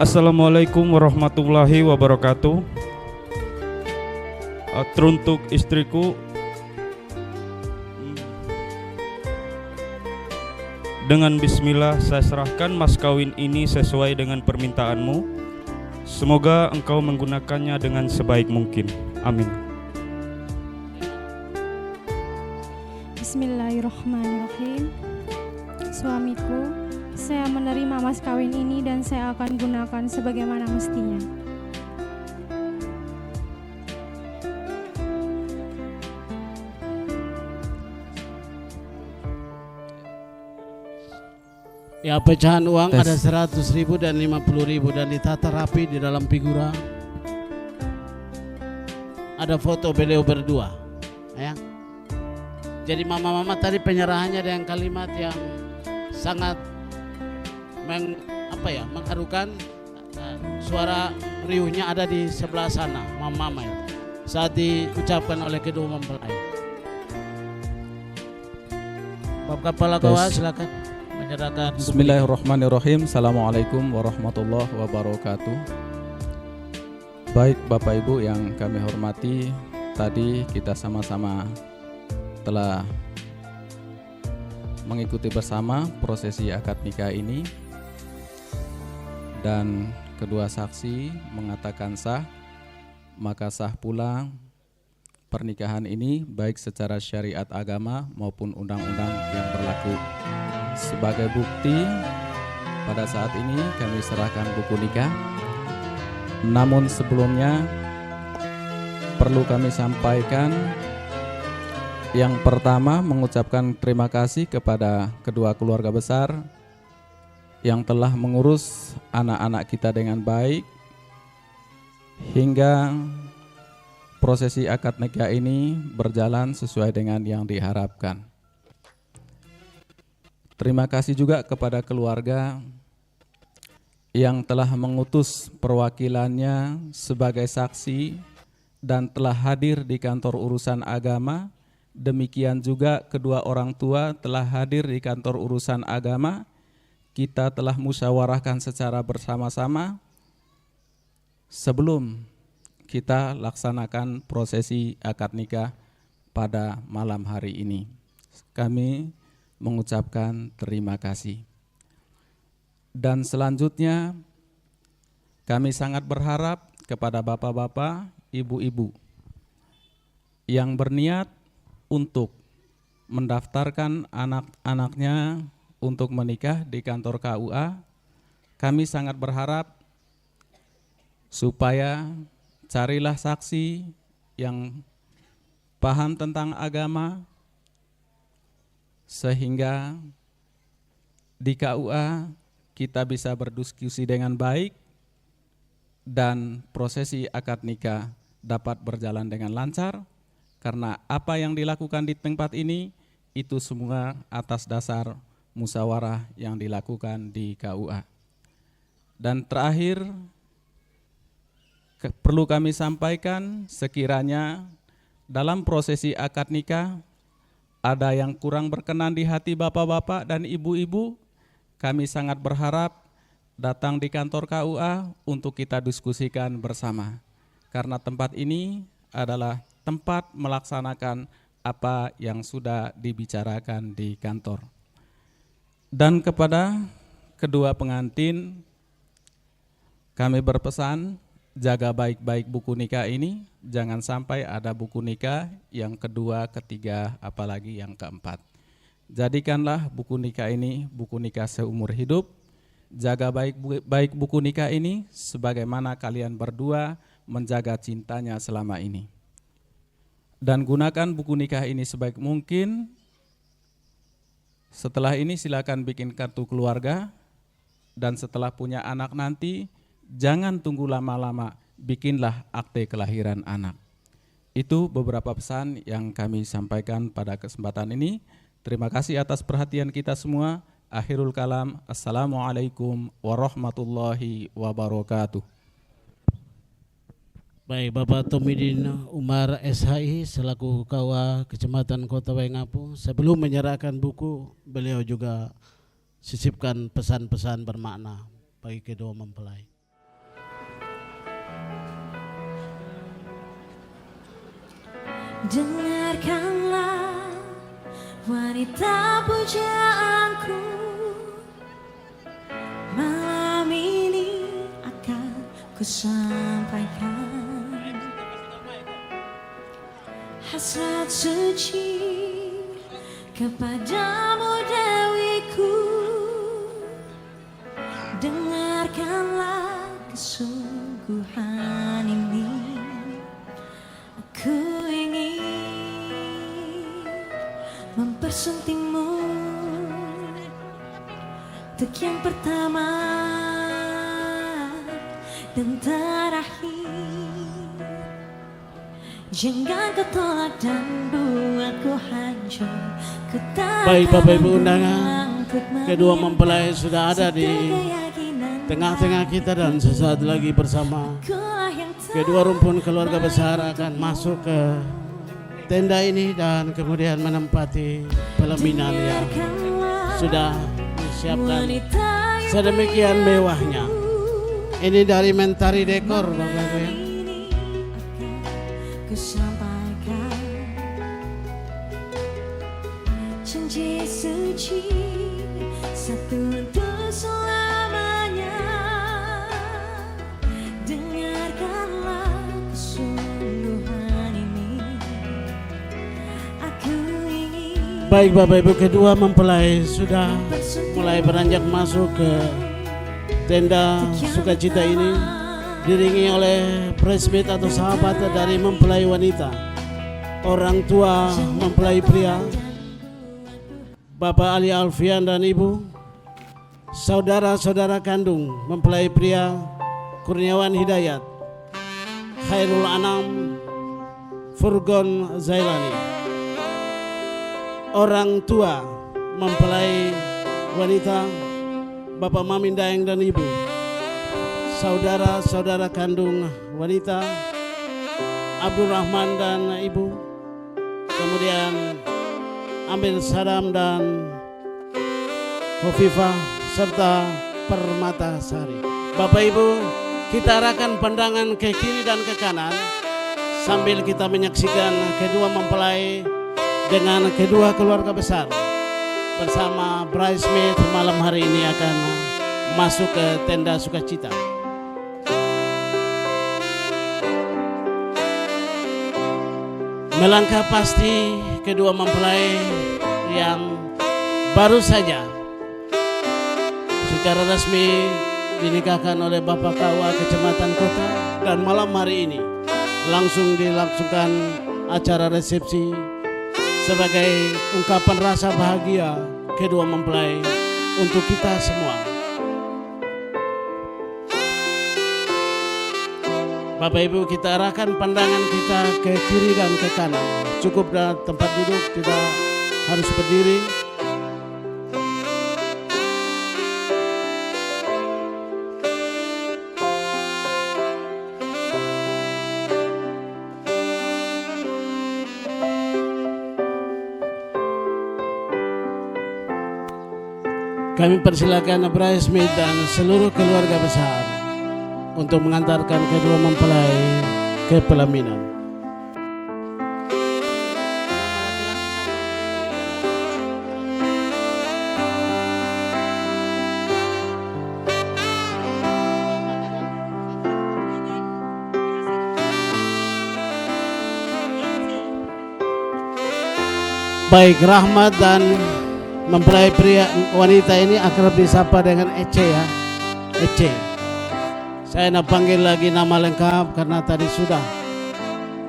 Assalamualaikum warahmatullahi wabarakatuh. Teruntuk istriku, dengan bismillah saya serahkan mas kawin ini sesuai dengan permintaanmu. Semoga engkau menggunakannya dengan sebaik mungkin. Amin. Bismillahirrahmanirrahim. Suamiku, saya menerima mas kawin ini dan saya akan gunakan sebagaimana mestinya. Ya, pecahan uang Tes. ada 100.000 dan 50.000 dan ditata rapi di dalam figura. Ada foto beliau berdua, ya. Jadi mama-mama tadi penyerahannya dengan kalimat yang sangat mengharukan. Suara riuhnya ada di sebelah sana, mama-mama ya, saat diucapkan oleh kedua mempelai. Bapak Kepala KUA silakan. Bismillahirrahmanirrahim. Assalamualaikum warahmatullahi wabarakatuh. Baik Bapak Ibu yang kami hormati, tadi kita sama-sama telah mengikuti bersama prosesi akad nikah ini, dan kedua saksi mengatakan sah, maka sah pula pernikahan ini baik secara syariat agama maupun undang-undang yang berlaku. Sebagai bukti, pada saat ini kami serahkan buku nikah. Namun sebelumnya perlu kami sampaikan, yang pertama mengucapkan terima kasih kepada kedua keluarga besar yang telah mengurus anak-anak kita dengan baik hingga prosesi akad nikah ini berjalan sesuai dengan yang diharapkan. Terima kasih juga kepada keluarga yang telah mengutus perwakilannya sebagai saksi dan telah hadir di kantor urusan agama. Demikian juga kedua orang tua telah hadir di kantor urusan agama. Kita telah musyawarahkan secara bersama-sama sebelum kita laksanakan prosesi akad nikah pada malam hari ini. Kami mengucapkan terima kasih. Dan selanjutnya kami sangat berharap kepada bapak-bapak, ibu-ibu yang berniat untuk mendaftarkan anak-anaknya untuk menikah di kantor KUA, kami sangat berharap supaya carilah saksi yang paham tentang agama, sehingga di KUA kita bisa berdiskusi dengan baik dan prosesi akad nikah dapat berjalan dengan lancar, karena apa yang dilakukan di tempat ini itu semua atas dasar musyawarah yang dilakukan di KUA. Dan terakhir, perlu kami sampaikan, sekiranya dalam prosesi akad nikah ada yang kurang berkenan di hati bapak-bapak dan ibu-ibu, kami sangat berharap datang di kantor KUA untuk kita diskusikan bersama. Karena tempat ini adalah tempat melaksanakan apa yang sudah dibicarakan di kantor. Dan kepada kedua pengantin, kami berpesan, jaga baik-baik buku nikah ini, jangan sampai ada buku nikah yang kedua, ketiga, apalagi yang keempat. Jadikanlah buku nikah ini buku nikah seumur hidup. Jaga baik buku nikah ini sebagaimana kalian berdua menjaga cintanya selama ini. Dan gunakan buku nikah ini sebaik mungkin. Setelah ini silakan bikin kartu keluarga, dan setelah punya anak nanti jangan tunggu lama-lama, bikinlah akte kelahiran anak. Itu beberapa pesan yang kami sampaikan pada kesempatan ini. Terima kasih atas perhatian kita semua. Akhirul kalam, assalamualaikum warahmatullahi wabarakatuh. Baik, Bapak Tomidin Umar SHI selaku KUA Kecamatan Kota Waingapu, sebelum menyerahkan buku, beliau juga sisipkan pesan-pesan bermakna bagi kedua mempelai. Dengarkanlah wanita pujaanku, malam ini akan kusampaikan hasrat suci kepadamu dewiku. Dengarkanlah kesungguhan ini, aku ingin mempersuntingmu untuk yang pertama dan terakhir. Jangan kau tolak dan buatku hancur. Baik Bapak Ibu undangan, kedua mempelai sudah ada di tengah-tengah kita, dan sesaat lagi bersama kedua rumpun keluarga besar akan masuk ke tenda ini dan kemudian menempati pelaminan yang sudah disiapkan sedemikian mewahnya. Ini dari Mentari Dekor, Bapak Ibu ya. Kusampaikan janji suci satu untuk selamanya. Dengarkanlah kesungguhan ini, aku ingin. Baik Bapak Ibu, kedua mempelai sudah mulai beranjak masuk ke tenda sukacita ini, diringi oleh presbit atau sahabat dari mempelai wanita, orang tua mempelai pria, Bapak Ali Alfian dan Ibu, saudara-saudara kandung mempelai pria Kurniawan Hidayat, Khairul Anam, Furgon Zailani, orang tua mempelai wanita Bapak Mamin Daeng dan Ibu, saudara-saudara kandung wanita Abdul Rahman dan Ibu, kemudian Amir Sadam dan Khofifah serta Permata Sari. Bapak Ibu, kita arahkan pandangan ke kiri dan ke kanan sambil kita menyaksikan kedua mempelai dengan kedua keluarga besar bersama bridesmaid malam hari ini akan masuk ke tenda sukacita. Melangkah pasti kedua mempelai yang baru saja secara resmi dinikahkan oleh Bapak KUA Kecamatan Kota, dan malam hari ini langsung dilangsungkan acara resepsi sebagai ungkapan rasa bahagia kedua mempelai untuk kita semua. Bapak Ibu, kita arahkan pandangan kita ke kiri dan ke kanan. Cukup dalam tempat duduk, tidak harus berdiri. Kami persilakan Brian Smith dan seluruh keluarga besar untuk mengantarkan kedua mempelai ke pelaminan. Baik, Rahmat dan mempelai pria wanita ini akrab disapa dengan Ece ya. Ece. Saya nak panggil lagi nama lengkap karena tadi sudah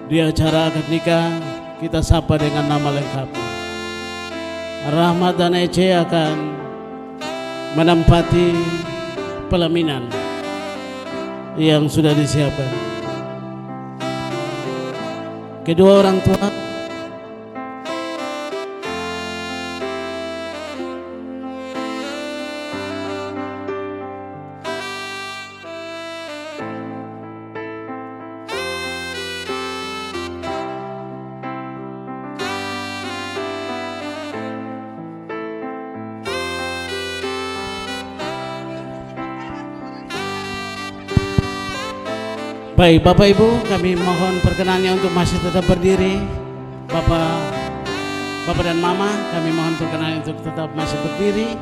di acara akad nikah kita sapa dengan nama lengkap. Rahmat dan Ece akan menempati pelaminan yang sudah disiapkan. Kedua orang tua baik, Bapak Ibu, kami mohon perkenannya untuk masih tetap berdiri. Bapak dan Mama, kami mohon perkenannya untuk tetap masih berdiri.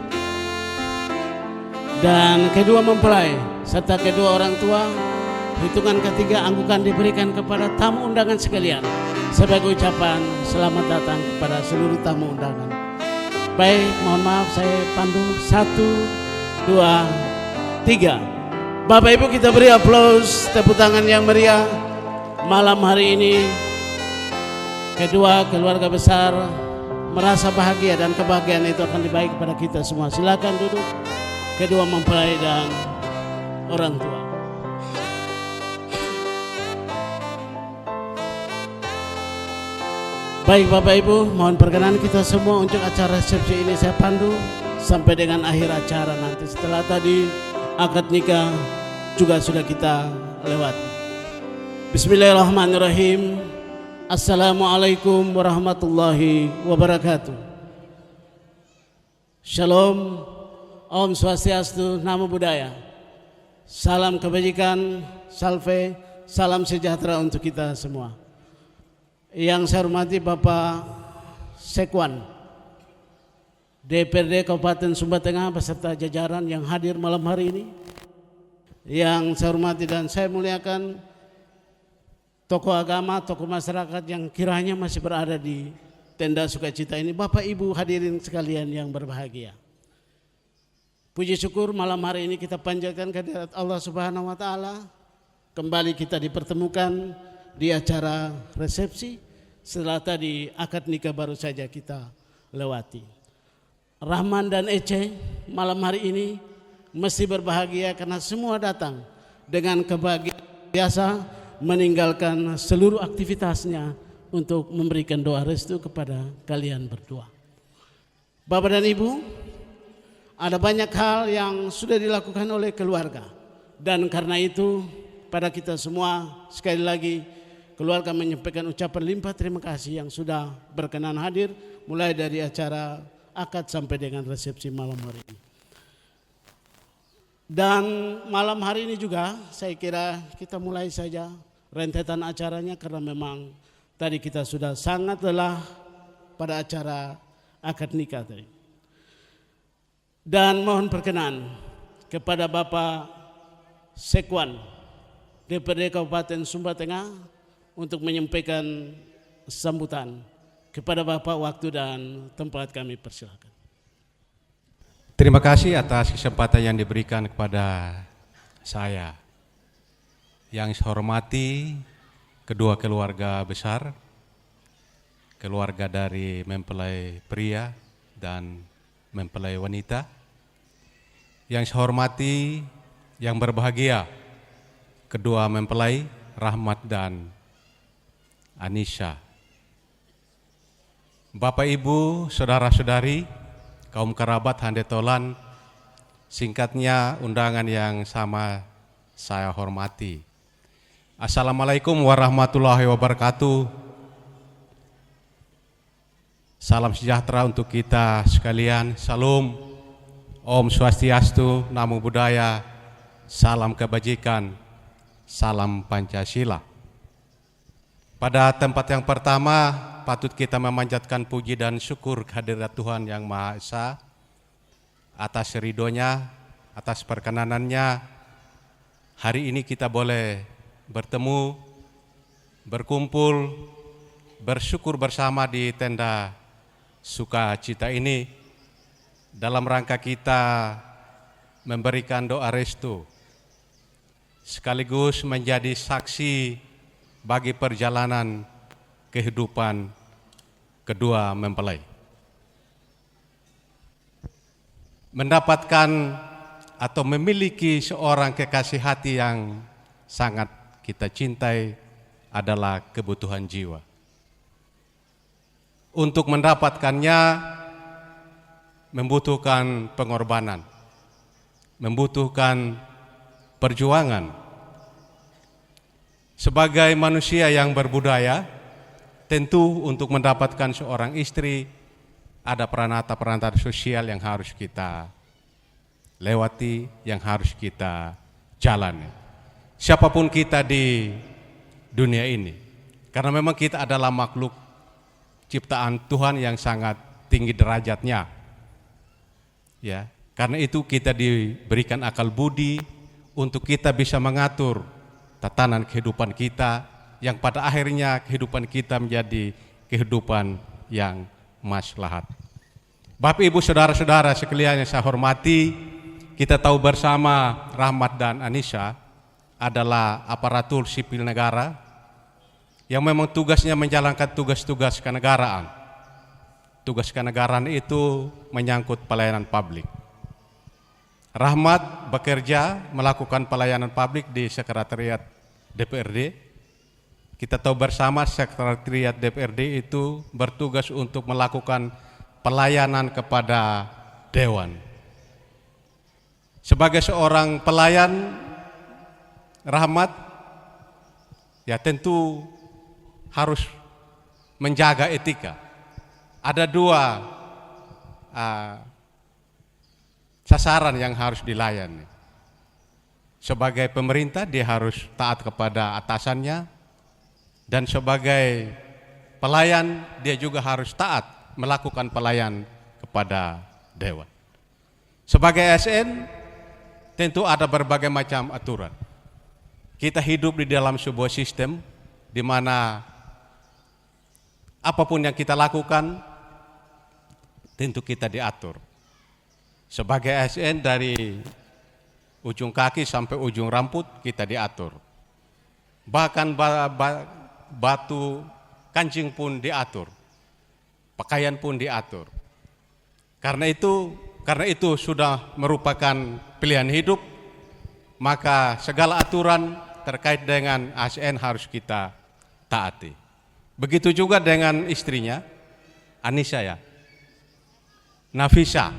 Dan kedua mempelai serta kedua orang tua, hitungan ketiga anggukan diberikan kepada tamu undangan sekalian sebagai ucapan selamat datang kepada seluruh tamu undangan. Baik, mohon maaf saya pandu 1, 2, 3. Bapak Ibu, kita beri aplaus, tepuk tangan yang meriah. Malam hari ini kedua keluarga besar merasa bahagia dan kebahagiaan itu akan dibaik kepada kita semua. Silakan duduk kedua mempelai dan orang tua. Baik Bapak Ibu, mohon perkenan kita semua untuk acara resepsi ini saya pandu sampai dengan akhir acara nanti. Setelah tadi akad nikah juga sudah kita lewati. Bismillahirrahmanirrahim. Assalamualaikum warahmatullahi wabarakatuh. Shalom, Om Swastiastu, Namo Buddhaya. Salam kebajikan, salve, salam sejahtera untuk kita semua. Yang saya hormati Bapak Sekwan DPRD Kabupaten Sumba Tengah beserta jajaran yang hadir malam hari ini. Yang saya hormati dan saya muliakan tokoh agama, tokoh masyarakat yang kiranya masih berada di tenda sukacita ini. Bapak Ibu hadirin sekalian yang berbahagia. Puji syukur malam hari ini kita panjatkan kehadirat Allah Subhanahu wa taala. Kembali kita dipertemukan di acara resepsi setelah tadi akad nikah baru saja kita lewati. Rahman dan Ece malam hari ini mesti berbahagia karena semua datang dengan kebahagiaan biasa meninggalkan seluruh aktivitasnya untuk memberikan doa restu kepada kalian berdua. Bapak dan Ibu, ada banyak hal yang sudah dilakukan oleh keluarga dan karena itu pada kita semua sekali lagi keluarga menyampaikan ucapan limpah terima kasih yang sudah berkenan hadir mulai dari acara akad sampai dengan resepsi malam hari ini. Dan malam hari ini juga saya kira kita mulai saja rentetan acaranya karena memang tadi kita sudah sangat lelah pada acara akad nikah tadi. Dan mohon perkenan kepada Bapak Sekwan DPRD Kabupaten Sumba Tengah untuk menyampaikan sambutan. Kepada Bapak waktu dan tempat kami persilakan. Terima kasih atas kesempatan yang diberikan kepada saya. Yang saya hormati kedua keluarga besar, keluarga dari mempelai pria dan mempelai wanita. Yang saya hormati, yang berbahagia, kedua mempelai Rahmat dan Anisha. Bapak Ibu, saudara-saudari, kaum kerabat Handetolan, singkatnya undangan yang sama saya hormati. Assalamualaikum warahmatullahi wabarakatuh. Salam sejahtera untuk kita sekalian. Salam, Om Swastiastu, Namo Buddhaya, salam kebajikan, salam Pancasila. Pada tempat yang pertama, patut kita memanjatkan puji dan syukur kehadirat Tuhan Yang Maha Esa atas ridhonya, atas perkenanannya. Hari ini kita boleh bertemu, berkumpul, bersyukur bersama di tenda sukacita ini dalam rangka kita memberikan doa restu sekaligus menjadi saksi bagi perjalanan kehidupan kedua mempelai. Mendapatkan atau memiliki seorang kekasih hati yang sangat kita cintai adalah kebutuhan jiwa. Untuk mendapatkannya membutuhkan pengorbanan, membutuhkan perjuangan. Sebagai manusia yang berbudaya, tentu untuk mendapatkan seorang istri ada peranata-peranata sosial yang harus kita lewati, yang harus kita jalani. Siapapun kita di dunia ini, karena memang kita adalah makhluk ciptaan Tuhan yang sangat tinggi derajatnya. Ya, karena itu kita diberikan akal budi untuk kita bisa mengatur tatanan kehidupan kita, yang pada akhirnya kehidupan kita menjadi kehidupan yang maslahat. Bapak Ibu saudara-saudara sekalian yang saya hormati, kita tahu bersama Rahmat dan Anisha adalah aparatur sipil negara yang memang tugasnya menjalankan tugas-tugas kenegaraan. Tugas kenegaraan itu menyangkut pelayanan publik. Rahmat bekerja melakukan pelayanan publik di Sekretariat DPRD. Kita tahu bersama Sekretariat DPRD itu bertugas untuk melakukan pelayanan kepada Dewan. Sebagai seorang pelayan, Rahmat ya tentu harus menjaga etika. Ada dua sasaran yang harus dilayani. Sebagai pemerintah dia harus taat kepada atasannya, dan sebagai pelayan dia juga harus taat melakukan pelayan kepada Dewan. Sebagai ASN tentu ada berbagai macam aturan. Kita hidup di dalam sebuah sistem di mana apapun yang kita lakukan tentu kita diatur. Sebagai ASN dari ujung kaki sampai ujung rambut kita diatur. Bahkan batu kancing pun diatur. Pakaian pun diatur. Karena itu sudah merupakan pilihan hidup, maka segala aturan terkait dengan ASN harus kita taati. Begitu juga dengan istrinya, Anisha ya. Nafisa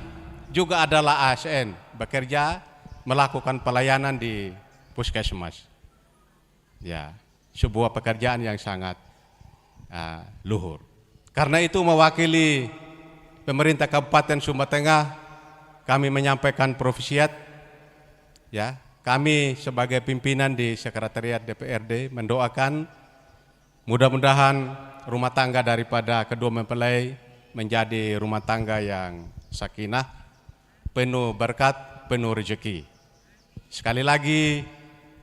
juga adalah ASN, bekerja melakukan pelayanan di puskesmas. Ya, sebuah pekerjaan yang sangat luhur. Karena itu mewakili pemerintah Kabupaten Sumba Tengah, kami menyampaikan profisiat. Ya, kami sebagai pimpinan di Sekretariat DPRD mendoakan mudah-mudahan rumah tangga daripada kedua mempelai menjadi rumah tangga yang sakinah, penuh berkat, penuh rezeki. Sekali lagi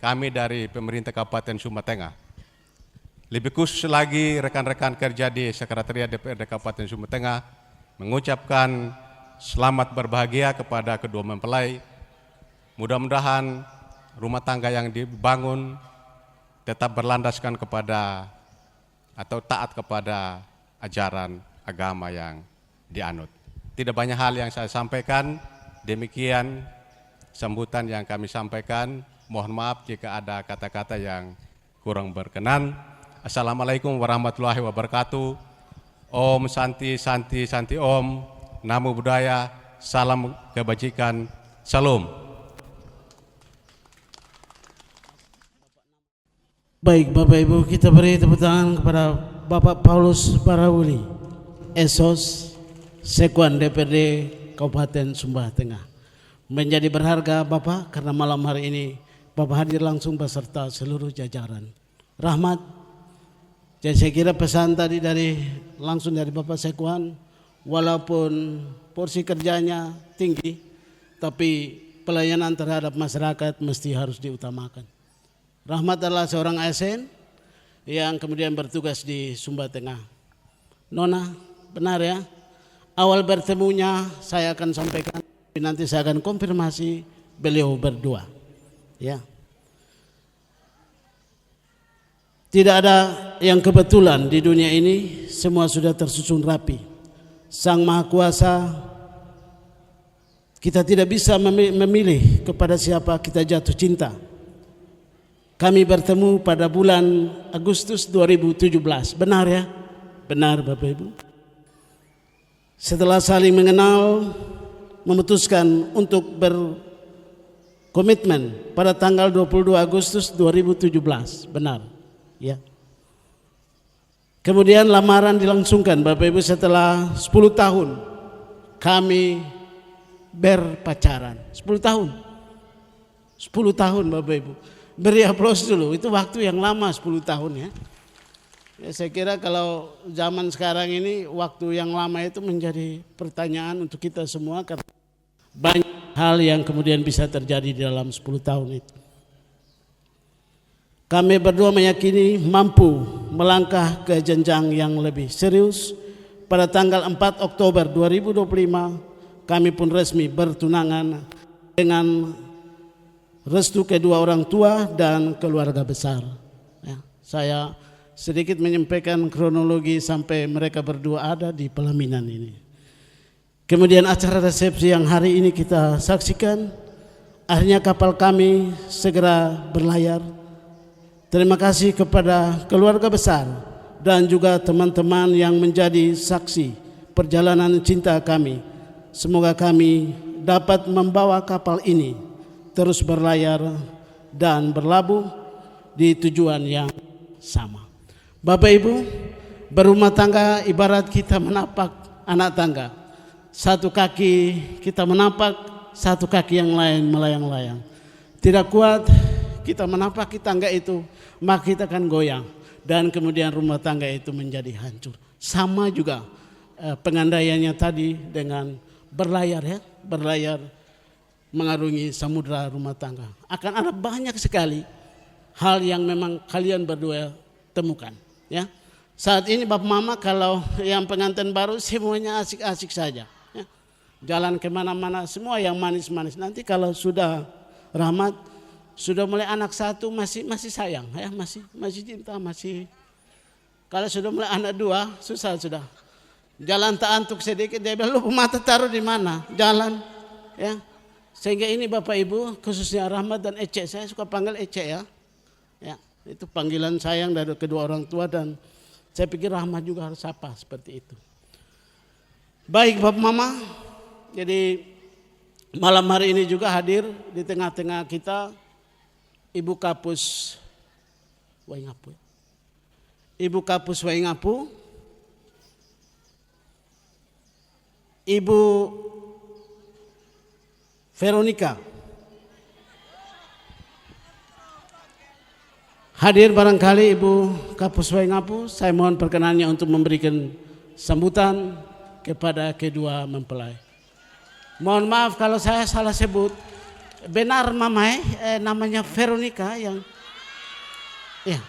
kami dari pemerintah Kabupaten Sumba Tengah, lebih khusus lagi rekan-rekan kerja di Sekretariat DPRD Kabupaten Sumba Tengah mengucapkan selamat berbahagia kepada kedua mempelai. Mudah-mudahan rumah tangga yang dibangun tetap berlandaskan kepada atau taat kepada ajaran agama yang dianut. Tidak banyak hal yang saya sampaikan, demikian sambutan yang kami sampaikan. Mohon maaf jika ada kata-kata yang kurang berkenan. Assalamualaikum warahmatullahi wabarakatuh. Om Santi Santi Santi Om. Namo Buddhaya. Salam kebajikan. Salam. Baik Bapak Ibu, kita beri tepuk tangan kepada Bapak Paulus Barawuli, Esos, Sekuan DPRD Kabupaten Sumba Tengah. Menjadi berharga Bapak karena malam hari ini Bapak hadir langsung beserta seluruh jajaran. Rahmat, jadi saya kira pesan tadi langsung dari Bapak Sekuan, walaupun porsi kerjanya tinggi, tapi pelayanan terhadap masyarakat mesti harus diutamakan. Rahmat adalah seorang ASN yang kemudian bertugas di Sumba Tengah. Nona, benar ya? Awal bertemunya saya akan sampaikan, nanti saya akan konfirmasi beliau berdua. Ya. Tidak ada yang kebetulan di dunia ini, semua sudah tersusun rapi. Sang Maha Kuasa, kita tidak bisa memilih kepada siapa kita jatuh cinta. Kami bertemu pada bulan Agustus 2017, benar ya? Benar Bapak Ibu. Setelah saling mengenal, memutuskan untuk berkomitmen pada tanggal 22 Agustus 2017, benar ya. Kemudian lamaran dilangsungkan Bapak Ibu setelah 10 tahun kami berpacaran. 10 tahun. 10 tahun Bapak Ibu. Beri aplaus dulu, itu waktu yang lama 10 tahun ya. Ya saya kira kalau zaman sekarang ini waktu yang lama itu menjadi pertanyaan untuk kita semua karena banyak hal yang kemudian bisa terjadi di dalam 10 tahun itu. Kami berdua meyakini mampu melangkah ke jenjang yang lebih serius. Pada tanggal 4 Oktober 2025 kami pun resmi bertunangan dengan restu kedua orang tua dan keluarga besar. Ya, saya sedikit menyampaikan kronologi sampai mereka berdua ada di pelaminan ini. Kemudian acara resepsi yang hari ini kita saksikan, akhirnya kapal kami segera berlayar. Terima kasih kepada keluarga besar dan juga teman-teman yang menjadi saksi perjalanan cinta kami. Semoga kami dapat membawa kapal ini terus berlayar dan berlabuh di tujuan yang sama. Bapak Ibu, berumah tangga ibarat kita menapak anak tangga. Satu kaki kita menapak, satu kaki yang lain melayang-layang. Tidak kuat kita menapaki tangga itu, maka kita akan goyang dan kemudian rumah tangga itu menjadi hancur. Sama juga pengandaiannya tadi dengan berlayar ya, berlayar mengarungi samudra rumah tangga. Akan ada banyak sekali hal yang memang kalian berdua temukan ya. Saat ini Bapak Mama kalau yang pengantin baru semuanya asik-asik saja ya. Jalan kemana-mana semua yang manis-manis. Nanti kalau sudah Rahmat sudah mulai anak satu masih sayang ya, masih cinta, masih. Kalau sudah mulai anak dua susah sudah. Jalan tak antuk sedikit dia bilang, lu mata taruh di mana? Jalan ya. Sehingga ini Bapak Ibu khususnya Rahmat dan Ece, saya suka panggil Ece ya. Ya, itu panggilan sayang dari kedua orang tua dan saya pikir Rahmat juga harus apa seperti itu. Baik Bapak Mama, jadi malam hari ini juga hadir di tengah-tengah kita Ibu Kapus Waingapu. Ibu Kapus Waingapu, Ibu Veronica. Hadir barangkali Ibu Kapus Waingapu, saya mohon perkenannya untuk memberikan sambutan kepada kedua mempelai. Mohon maaf kalau saya salah sebut. Benar Mama namanya Veronica yang ya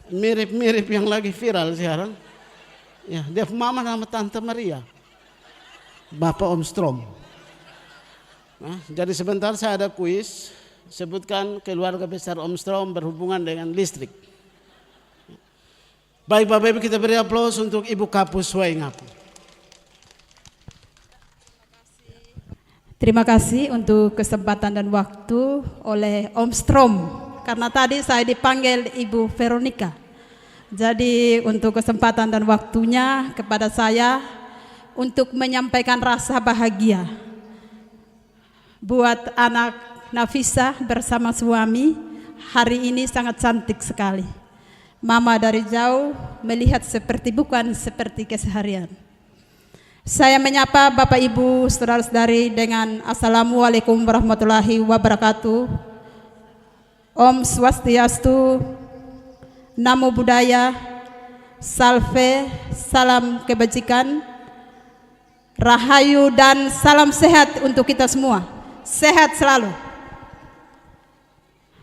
mirip-mirip yang lagi viral sekarang. Ya, dia Mama nama Tante Maria. Bapak Om Strom. Nah, jadi sebentar saya ada kuis. Sebutkan keluarga besar Om Strom berhubungan dengan listrik. Baik Bapak Ibu, kita beri aplaus untuk Ibu Kapus Waingapu. Terima kasih untuk kesempatan dan waktu oleh Om Strom. Karena tadi saya dipanggil Ibu Veronica. Jadi untuk kesempatan dan waktunya kepada saya untuk menyampaikan rasa bahagia buat anak Nafisa bersama suami. Hari ini sangat cantik sekali. Mama dari jauh melihat bukan seperti keseharian. Saya menyapa Bapak Ibu saudara-saudari dengan Assalamualaikum warahmatullahi wabarakatuh. Om Swastiastu, Namo Buddhaya, Salve, salam kebajikan, Rahayu dan salam sehat untuk kita semua. Sehat selalu.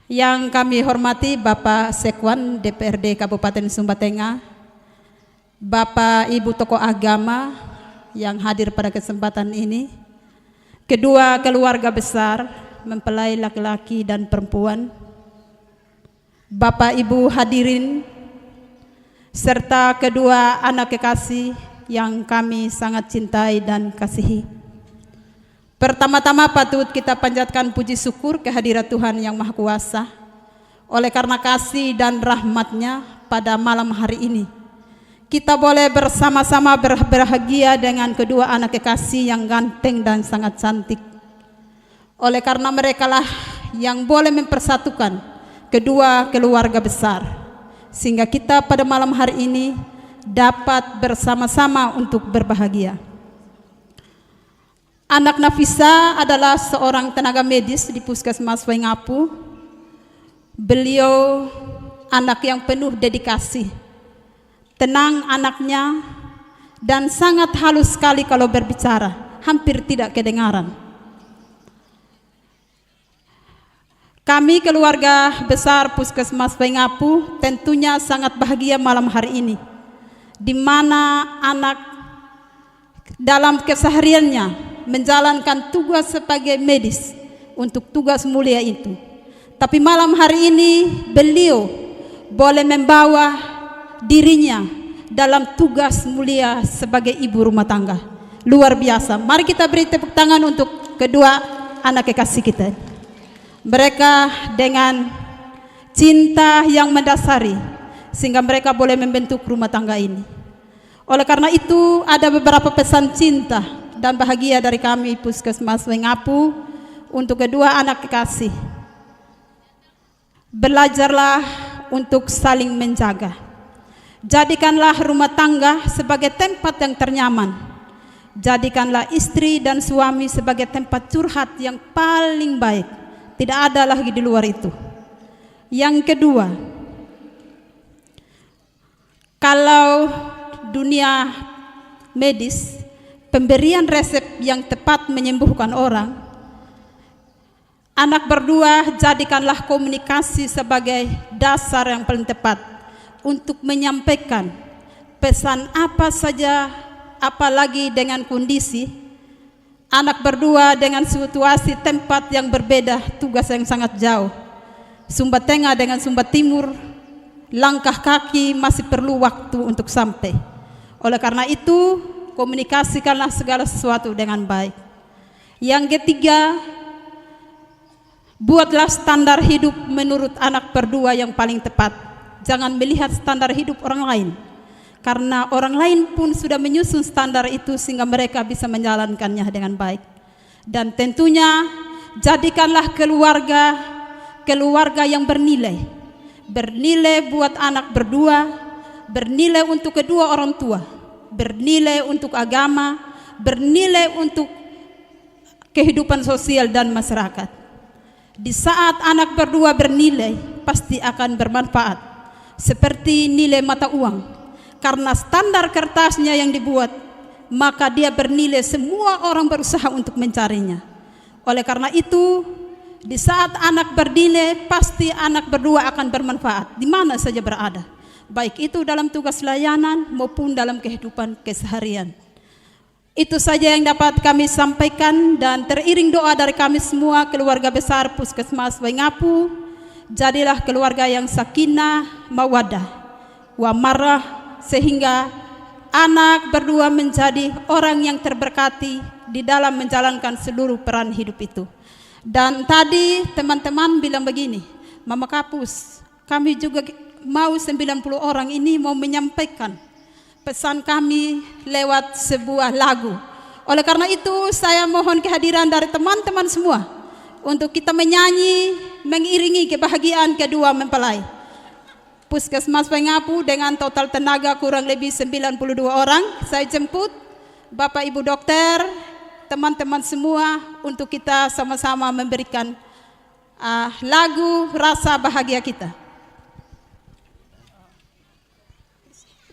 Yang kami hormati Bapak Sekwan DPRD Kabupaten Sumba Tengah, Bapak Ibu tokoh agama yang hadir pada kesempatan ini, kedua keluarga besar mempelai laki-laki dan perempuan, Bapak Ibu hadirin, serta kedua anak kekasih yang kami sangat cintai dan kasihi. Pertama-tama patut kita panjatkan puji syukur kehadirat Tuhan Yang Maha Kuasa oleh karena kasih dan rahmat-Nya pada malam hari ini. Kita boleh bersama-sama berbahagia dengan kedua anak kekasih yang ganteng dan sangat cantik. Oleh karena merekalah yang boleh mempersatukan kedua keluarga besar, sehingga kita pada malam hari ini dapat bersama-sama untuk berbahagia. Anak Nafisa adalah seorang tenaga medis di Puskesmas Waingapu. Beliau anak yang penuh dedikasi, tenang anaknya, dan sangat halus sekali kalau berbicara, hampir tidak kedengaran. Kami keluarga besar Puskesmas Waingapu tentunya sangat bahagia malam hari ini, di mana anak dalam kesehariannya menjalankan tugas sebagai medis untuk tugas mulia itu. Tapi malam hari ini beliau boleh membawa dirinya dalam tugas mulia sebagai ibu rumah tangga. Luar biasa. Mari kita beri tepuk tangan untuk kedua anak kekasih kita. Mereka dengan cinta yang mendasari sehingga mereka boleh membentuk rumah tangga ini. Oleh karena itu ada beberapa pesan cinta dan bahagia dari kami Puskesmas Waingapu untuk kedua anak kekasih. Belajarlah untuk saling menjaga. Jadikanlah rumah tangga sebagai tempat yang ternyaman. Jadikanlah istri dan suami sebagai tempat curhat yang paling baik. Tidak ada lagi di luar itu. Yang kedua, kalau dunia medis, pemberian resep yang tepat menyembuhkan orang, anak berdua jadikanlah komunikasi sebagai dasar yang paling tepat untuk menyampaikan pesan apa saja, apalagi dengan kondisi anak berdua dengan situasi tempat yang berbeda, tugas yang sangat jauh. Sumba Tengah dengan Sumba Timur, langkah kaki masih perlu waktu untuk sampai. Oleh karena itu, komunikasikanlah segala sesuatu dengan baik. Yang ketiga, buatlah standar hidup menurut anak berdua yang paling tepat. Jangan melihat standar hidup orang lain, karena orang lain pun sudah menyusun standar itu sehingga mereka bisa menjalankannya dengan baik. Dan tentunya jadikanlah keluarga yang bernilai. Bernilai buat anak berdua, bernilai untuk kedua orang tua, bernilai untuk agama, bernilai untuk kehidupan sosial dan masyarakat. Di saat anak berdua bernilai, pasti akan bermanfaat. Seperti nilai mata uang. Karena standar kertasnya yang dibuat, maka dia bernilai, semua orang berusaha untuk mencarinya. Oleh karena itu, di saat anak bernilai, pasti anak berdua akan bermanfaat di mana saja berada, baik itu dalam tugas layanan maupun dalam kehidupan keseharian. Itu saja yang dapat kami sampaikan, dan teriring doa dari kami semua keluarga besar Puskesmas Waingapu, jadilah keluarga yang sakinah, mawaddah, wamarah, sehingga anak berdua menjadi orang yang terberkati di dalam menjalankan seluruh peran hidup itu. Dan tadi teman-teman bilang begini, Mama Kapus, kami juga mau 90 orang ini mau menyampaikan pesan kami lewat sebuah lagu. Oleh karena itu saya mohon kehadiran dari teman-teman semua untuk kita menyanyi mengiringi kebahagiaan kedua mempelai. Puskesmas Waingapu dengan total tenaga kurang lebih 92 orang, saya jemput Bapak Ibu dokter, teman-teman semua untuk kita sama-sama memberikan lagu rasa bahagia kita.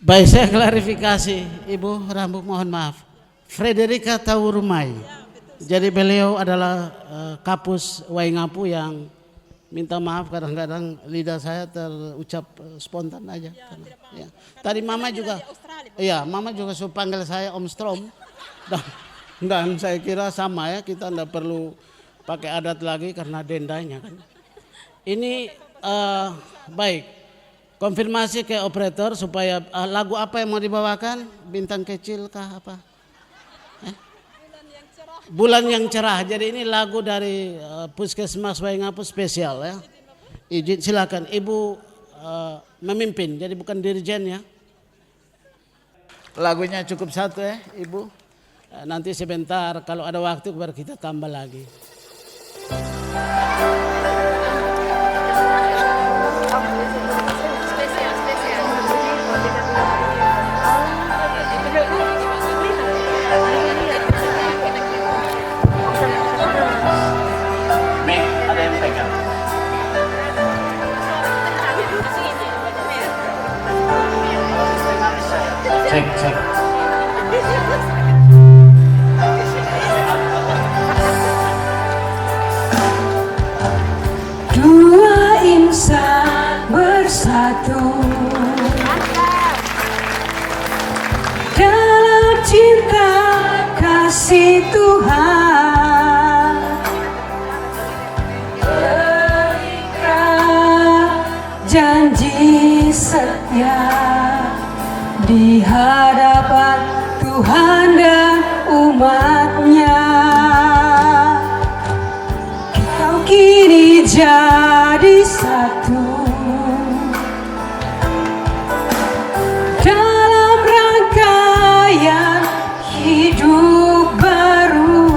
Baik, saya klarifikasi, Ibu Rambu, mohon maaf. Frederika Taurumai. Jadi beliau adalah Kapus Waingapu yang minta maaf kadang-kadang lidah saya terucap spontan aja. Ya. Tadi Mama juga, iya Mama juga suruh panggil saya Om Strom. Dan saya kira sama ya, kita tidak perlu pakai adat lagi karena dendanya kan. Ini baik. Konfirmasi ke operator supaya lagu apa yang mau dibawakan? Bintang kecil kah apa? Bulan yang cerah. Jadi ini lagu dari Puskesmas Waingapu spesial ya. Izin silakan Ibu memimpin. Jadi bukan dirijen ya. Lagunya cukup satu ya Ibu. Nanti sebentar kalau ada waktu baru kita tambah lagi. Cek. Dua insan bersatu dalam cinta kasih Tuhan, berikan janji setia di hadapan Tuhan dan umat-Nya. Kau kini jadi satu dalam rangkaian hidup baru.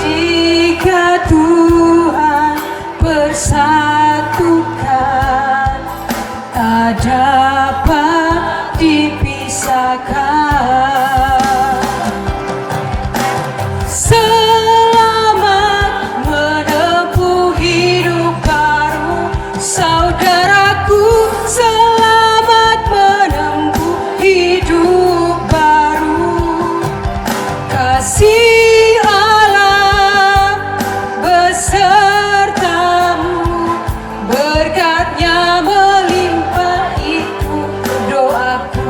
Jika Tuhan persatukan, tak dapat dipisahkan. Selamat menempuh hidup baru, saudaraku. Selamat menempuh hidup baru. Kasih Allah besertamu, berkat-Nya melimpah, itu doaku.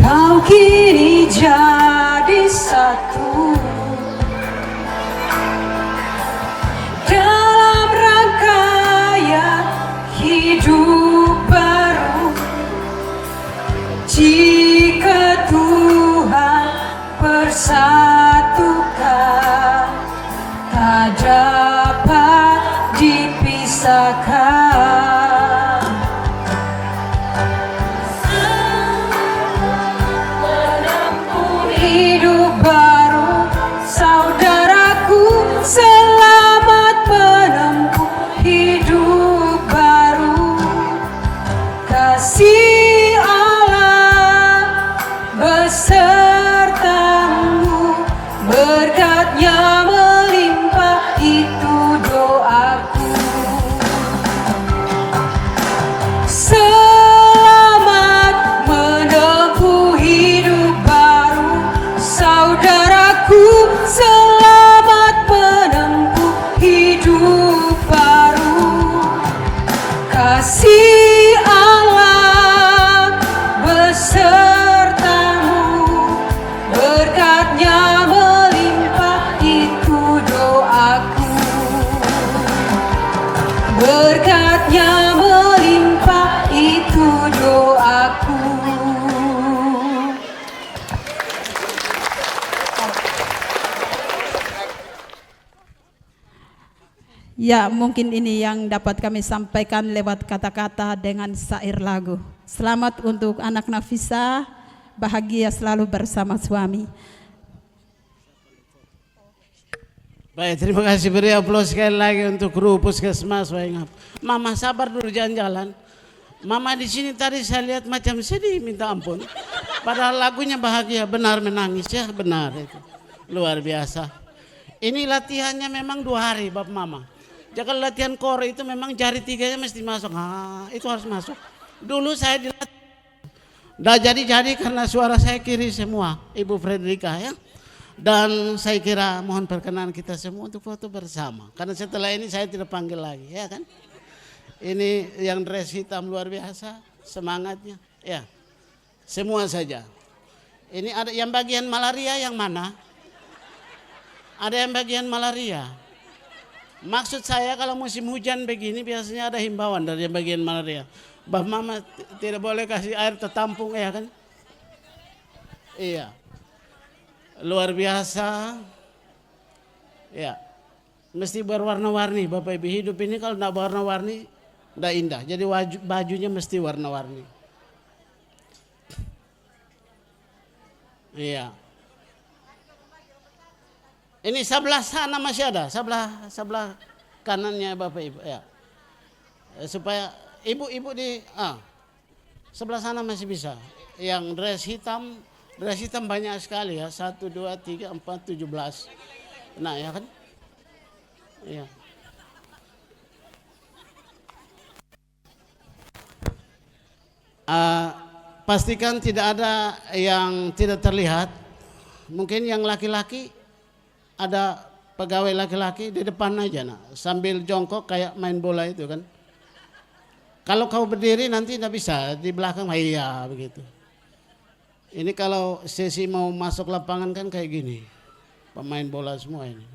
Kau kini jadi satu dalam rangkaian hidup baru. Jika Tuhan persatukan, tak dapat dipisahkan. Hidup baru, saudaraku. Selamat menempuh hidup baru. Kasih berkatnya melimpah, itu doaku. Ya, mungkin ini yang dapat kami sampaikan lewat kata-kata dengan syair lagu. Selamat untuk anak Nafisa, bahagia selalu bersama suami. Baik, terima kasih, beri aplaus sekali lagi untuk kru Puskesmas Waingap. Mama sabar dulu, jalan-jalan. Mama di sini tadi saya lihat macam sedih, minta ampun. Padahal lagunya bahagia, benar menangis ya, benar itu. Luar biasa. Ini latihannya memang 2 hari, Bapak Mama. Jadi kalau latihan kore itu memang jari 3-nya mesti masuk. Itu harus masuk. Dulu saya dilatih. Udah jadi karena suara saya kiri semua, Ibu Fredrika ya. Dan saya kira mohon perkenan kita semua untuk foto bersama. Karena setelah ini saya tidak panggil lagi, ya kan? Ini yang dress hitam luar biasa, semangatnya. Ya, semua saja. Ini ada yang bagian malaria yang mana? Ada yang bagian malaria. Maksud saya kalau musim hujan begini biasanya ada himbauan dari yang bagian malaria. Bapak Mama tidak boleh kasih air tertampung, ya kan? Iya. Luar biasa. Ya. Mesti berwarna-warni Bapak Ibu. Hidup ini kalau tidak warna-warni tidak indah. Jadi bajunya mesti warna-warni. Iya. Ini sebelah sana masih ada, sebelah kanannya Bapak Ibu ya. Supaya ibu-ibu di sebelah sana masih bisa. Yang dress hitam banyak sekali ya. 1, 2, 3, 4, 17. Nah ya kan? Iya. Pastikan tidak ada yang tidak terlihat. Mungkin yang laki-laki ada pegawai laki-laki di depan aja sambil jongkok kayak main bola itu kan. Kalau kau berdiri nanti tidak bisa, di belakang iya begitu. Ini kalau sesi mau masuk lapangan kan kayak gini. Pemain bola semua ini.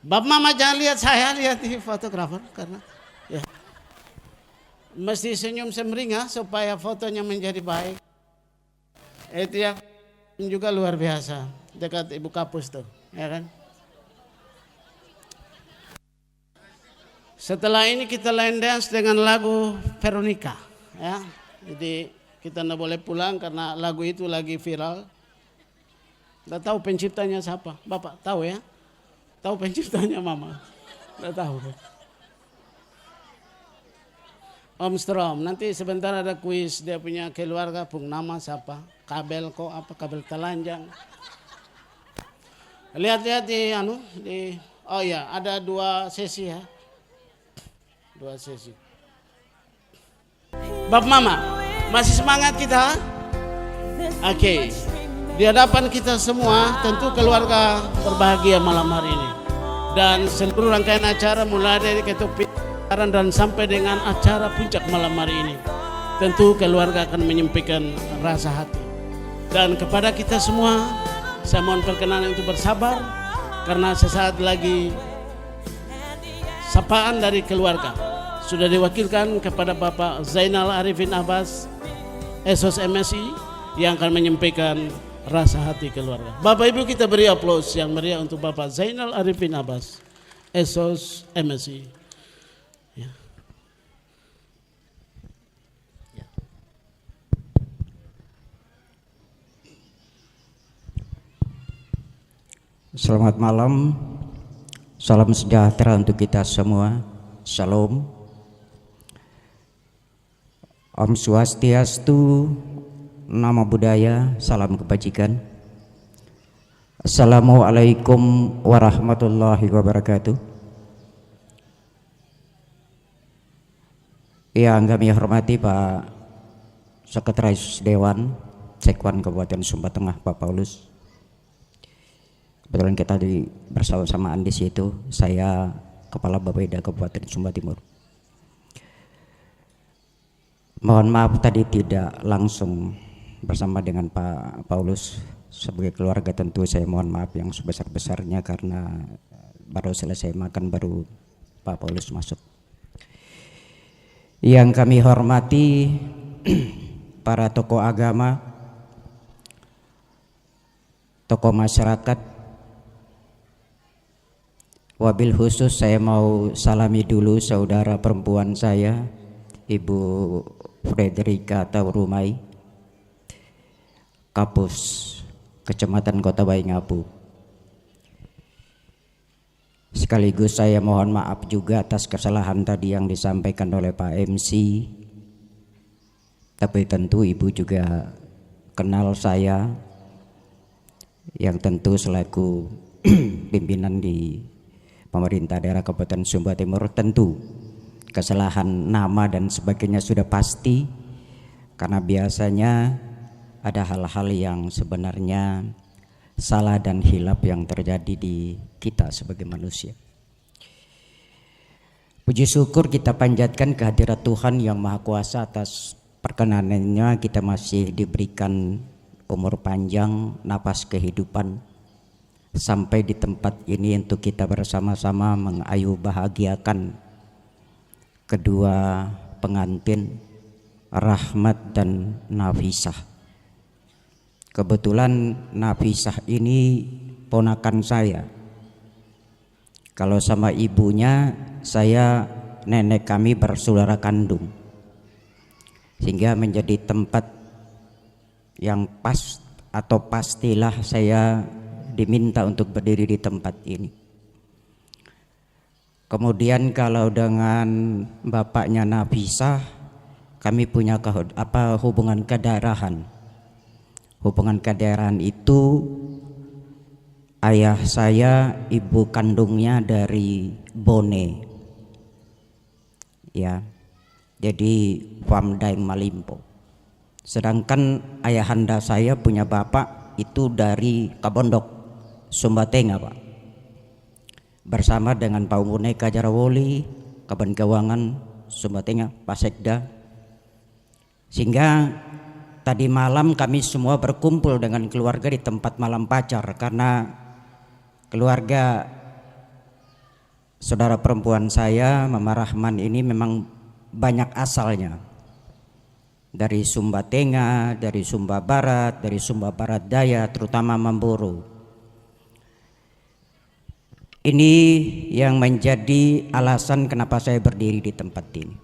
Bapak Mama jangan lihat saya, lihat di fotografer karena ya. Mesti senyum semringah supaya fotonya menjadi baik. Itu yang juga luar biasa. Dekat Ibu Kapus tuh, ya kan? Setelah ini kita line dance dengan lagu Veronica, ya. Jadi kita tidak boleh pulang karena lagu itu lagi viral. Tidak tahu penciptanya siapa, Bapak tahu ya? Tahu penciptanya Mama? Tidak tahu. Om Strom, nanti sebentar ada kuis dia punya keluarga, pung nama siapa? Kabel kok apa? Kabel telanjang. Lihat-lihat oh ya ada 2 sesi ya. 2 sesi. Bapak Mama, masih semangat kita? Oke. Di hadapan kita semua tentu keluarga berbahagia malam hari ini. Dan seluruh rangkaian acara mulai dari ketuk dan sampai dengan acara puncak malam hari ini. Tentu keluarga akan menyampaikan rasa hati. Dan kepada kita semua saya mohon perkenan untuk bersabar karena sesaat lagi sapaan dari keluarga sudah diwakilkan kepada Bapak Zainal Arifin Abbas, Esos MSI yang akan menyampaikan rasa hati keluarga. Bapak Ibu kita beri aplaus yang meriah untuk Bapak Zainal Arifin Abbas, Esos MSI. Ya. Selamat malam, salam sejahtera untuk kita semua, Shalom, Om Swastiastu, Namo Buddhaya, salam kebajikan. Assalamualaikum warahmatullahi wabarakatuh. Yang kami hormati Pak Sekretaris Dewan Sekwan Kabupaten Sumba Tengah Pak Paulus. Kebetulan kita bersama-samaan di situ. Saya Kepala Bapeda Kabupaten Sumba Timur. Mohon maaf tadi tidak langsung bersama dengan Pak Paulus. Sebagai keluarga tentu saya mohon maaf yang sebesar-besarnya karena baru selesai makan, baru Pak Paulus masuk. Yang kami hormati para tokoh agama, tokoh masyarakat, wabil khusus saya mau salami dulu saudara perempuan saya, Ibu Frederika Taurumai, Kapus Kecamatan Kota Waingapu. Sekaligus saya mohon maaf juga atas kesalahan tadi yang disampaikan oleh Pak MC. Tapi tentu Ibu juga kenal saya, yang tentu selaku pimpinan di pemerintah daerah Kabupaten Sumba Timur, tentu kesalahan nama dan sebagainya sudah pasti, karena biasanya ada hal-hal yang sebenarnya salah dan hilaf yang terjadi di kita sebagai manusia. Puji syukur kita panjatkan kehadirat Tuhan yang Maha Kuasa atas perkenanannya kita masih diberikan umur panjang, napas kehidupan sampai di tempat ini untuk kita bersama-sama mengayu bahagiakan kedua pengantin Rahmat dan Nafisah. Kebetulan Nafisah ini ponakan saya. Kalau sama ibunya, saya nenek kami bersaudara kandung, sehingga menjadi tempat yang pas atau pastilah saya diminta untuk berdiri di tempat ini. Kemudian kalau dengan bapaknya Nafisah, kami punya hubungan kedarahan. Hubungan kedarahan itu ayah saya ibu kandungnya dari Bone, ya, jadi Pamdaeng Malimpo. Sedangkan ayahanda saya punya bapak itu dari Kabondok, Sumba Tengah, Pak. Bersama dengan Pak Umune Kajarawoli, Kaban Gawangan, Sumba Tengah, Pak Sekda. Sehingga tadi malam kami semua berkumpul dengan keluarga di tempat malam pacar, karena keluarga saudara perempuan saya, Mama Rahman ini memang banyak asalnya. Dari Sumba Tengah, dari Sumba Barat, dari Sumba Barat Daya, terutama Mamboro. Ini yang menjadi alasan kenapa saya berdiri di tempat ini.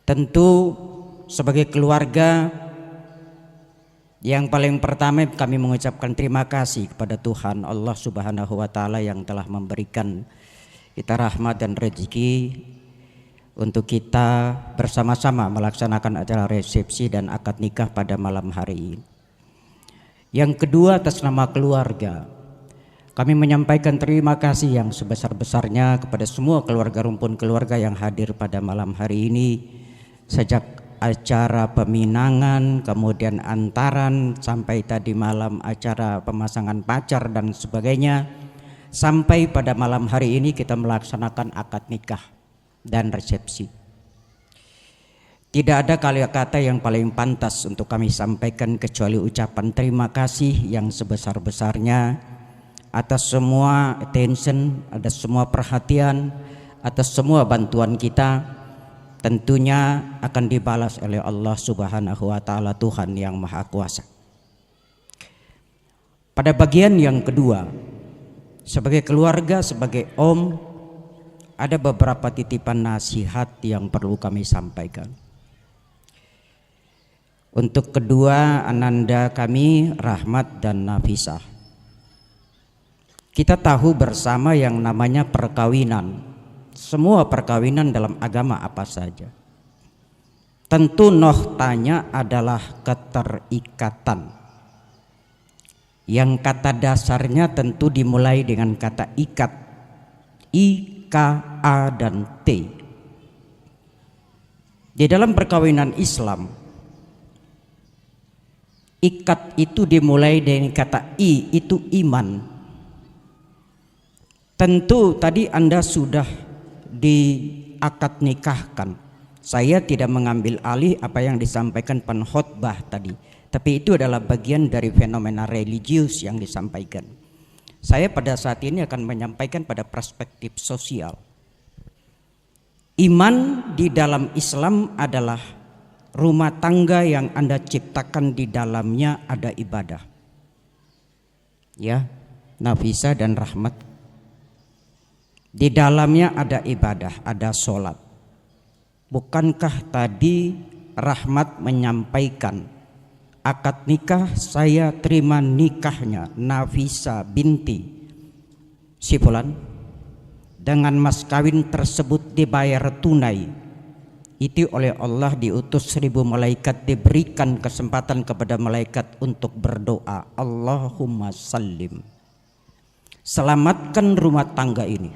Tentu sebagai keluarga, yang paling pertama kami mengucapkan terima kasih kepada Tuhan Allah Subhanahu wa Ta'ala yang telah memberikan kita rahmat dan rezeki untuk kita bersama-sama melaksanakan acara resepsi dan akad nikah pada malam hari ini. Yang kedua, atas nama keluarga, kami menyampaikan terima kasih yang sebesar-besarnya kepada semua keluarga, rumpun keluarga yang hadir pada malam hari ini, sejak acara peminangan, kemudian antaran, sampai tadi malam acara pemasangan pacar dan sebagainya, sampai pada malam hari ini kita melaksanakan akad nikah dan resepsi. Tidak ada kata yang paling pantas untuk kami sampaikan kecuali ucapan terima kasih yang sebesar-besarnya atas semua attention, atas semua perhatian, atas semua bantuan kita. Tentunya akan dibalas oleh Allah Subhanahu wa Ta'ala, Tuhan yang Maha Kuasa. Pada bagian yang kedua, sebagai keluarga, sebagai om, ada beberapa titipan nasihat yang perlu kami sampaikan. Untuk kedua ananda kami, Rahmat dan Nafisah, kita tahu bersama yang namanya perkawinan. Semua perkawinan dalam agama apa saja, tentu nohtanya adalah keterikatan, yang kata dasarnya tentu dimulai dengan kata ikat, I-K-A dan T. Di dalam perkawinan Islam, ikat itu dimulai dengan kata I, itu iman. Tentu tadi Anda sudah diakad nikahkan. Saya tidak mengambil alih apa yang disampaikan penkhotbah tadi, tapi itu adalah bagian dari fenomena religius yang disampaikan. Saya pada saat ini akan menyampaikan pada perspektif sosial. Iman di dalam Islam adalah rumah tangga yang Anda ciptakan, di dalamnya ada ibadah. Ya, Nafisa dan Rahmat. Di dalamnya ada ibadah, ada sholat. Bukankah tadi Rahmat menyampaikan akad nikah, saya terima nikahnya Nafisa binti si fulan, dengan mas kawin tersebut dibayar tunai. Itu oleh Allah diutus 1000 malaikat, diberikan kesempatan kepada malaikat untuk berdoa, Allahumma sallim, selamatkan rumah tangga ini.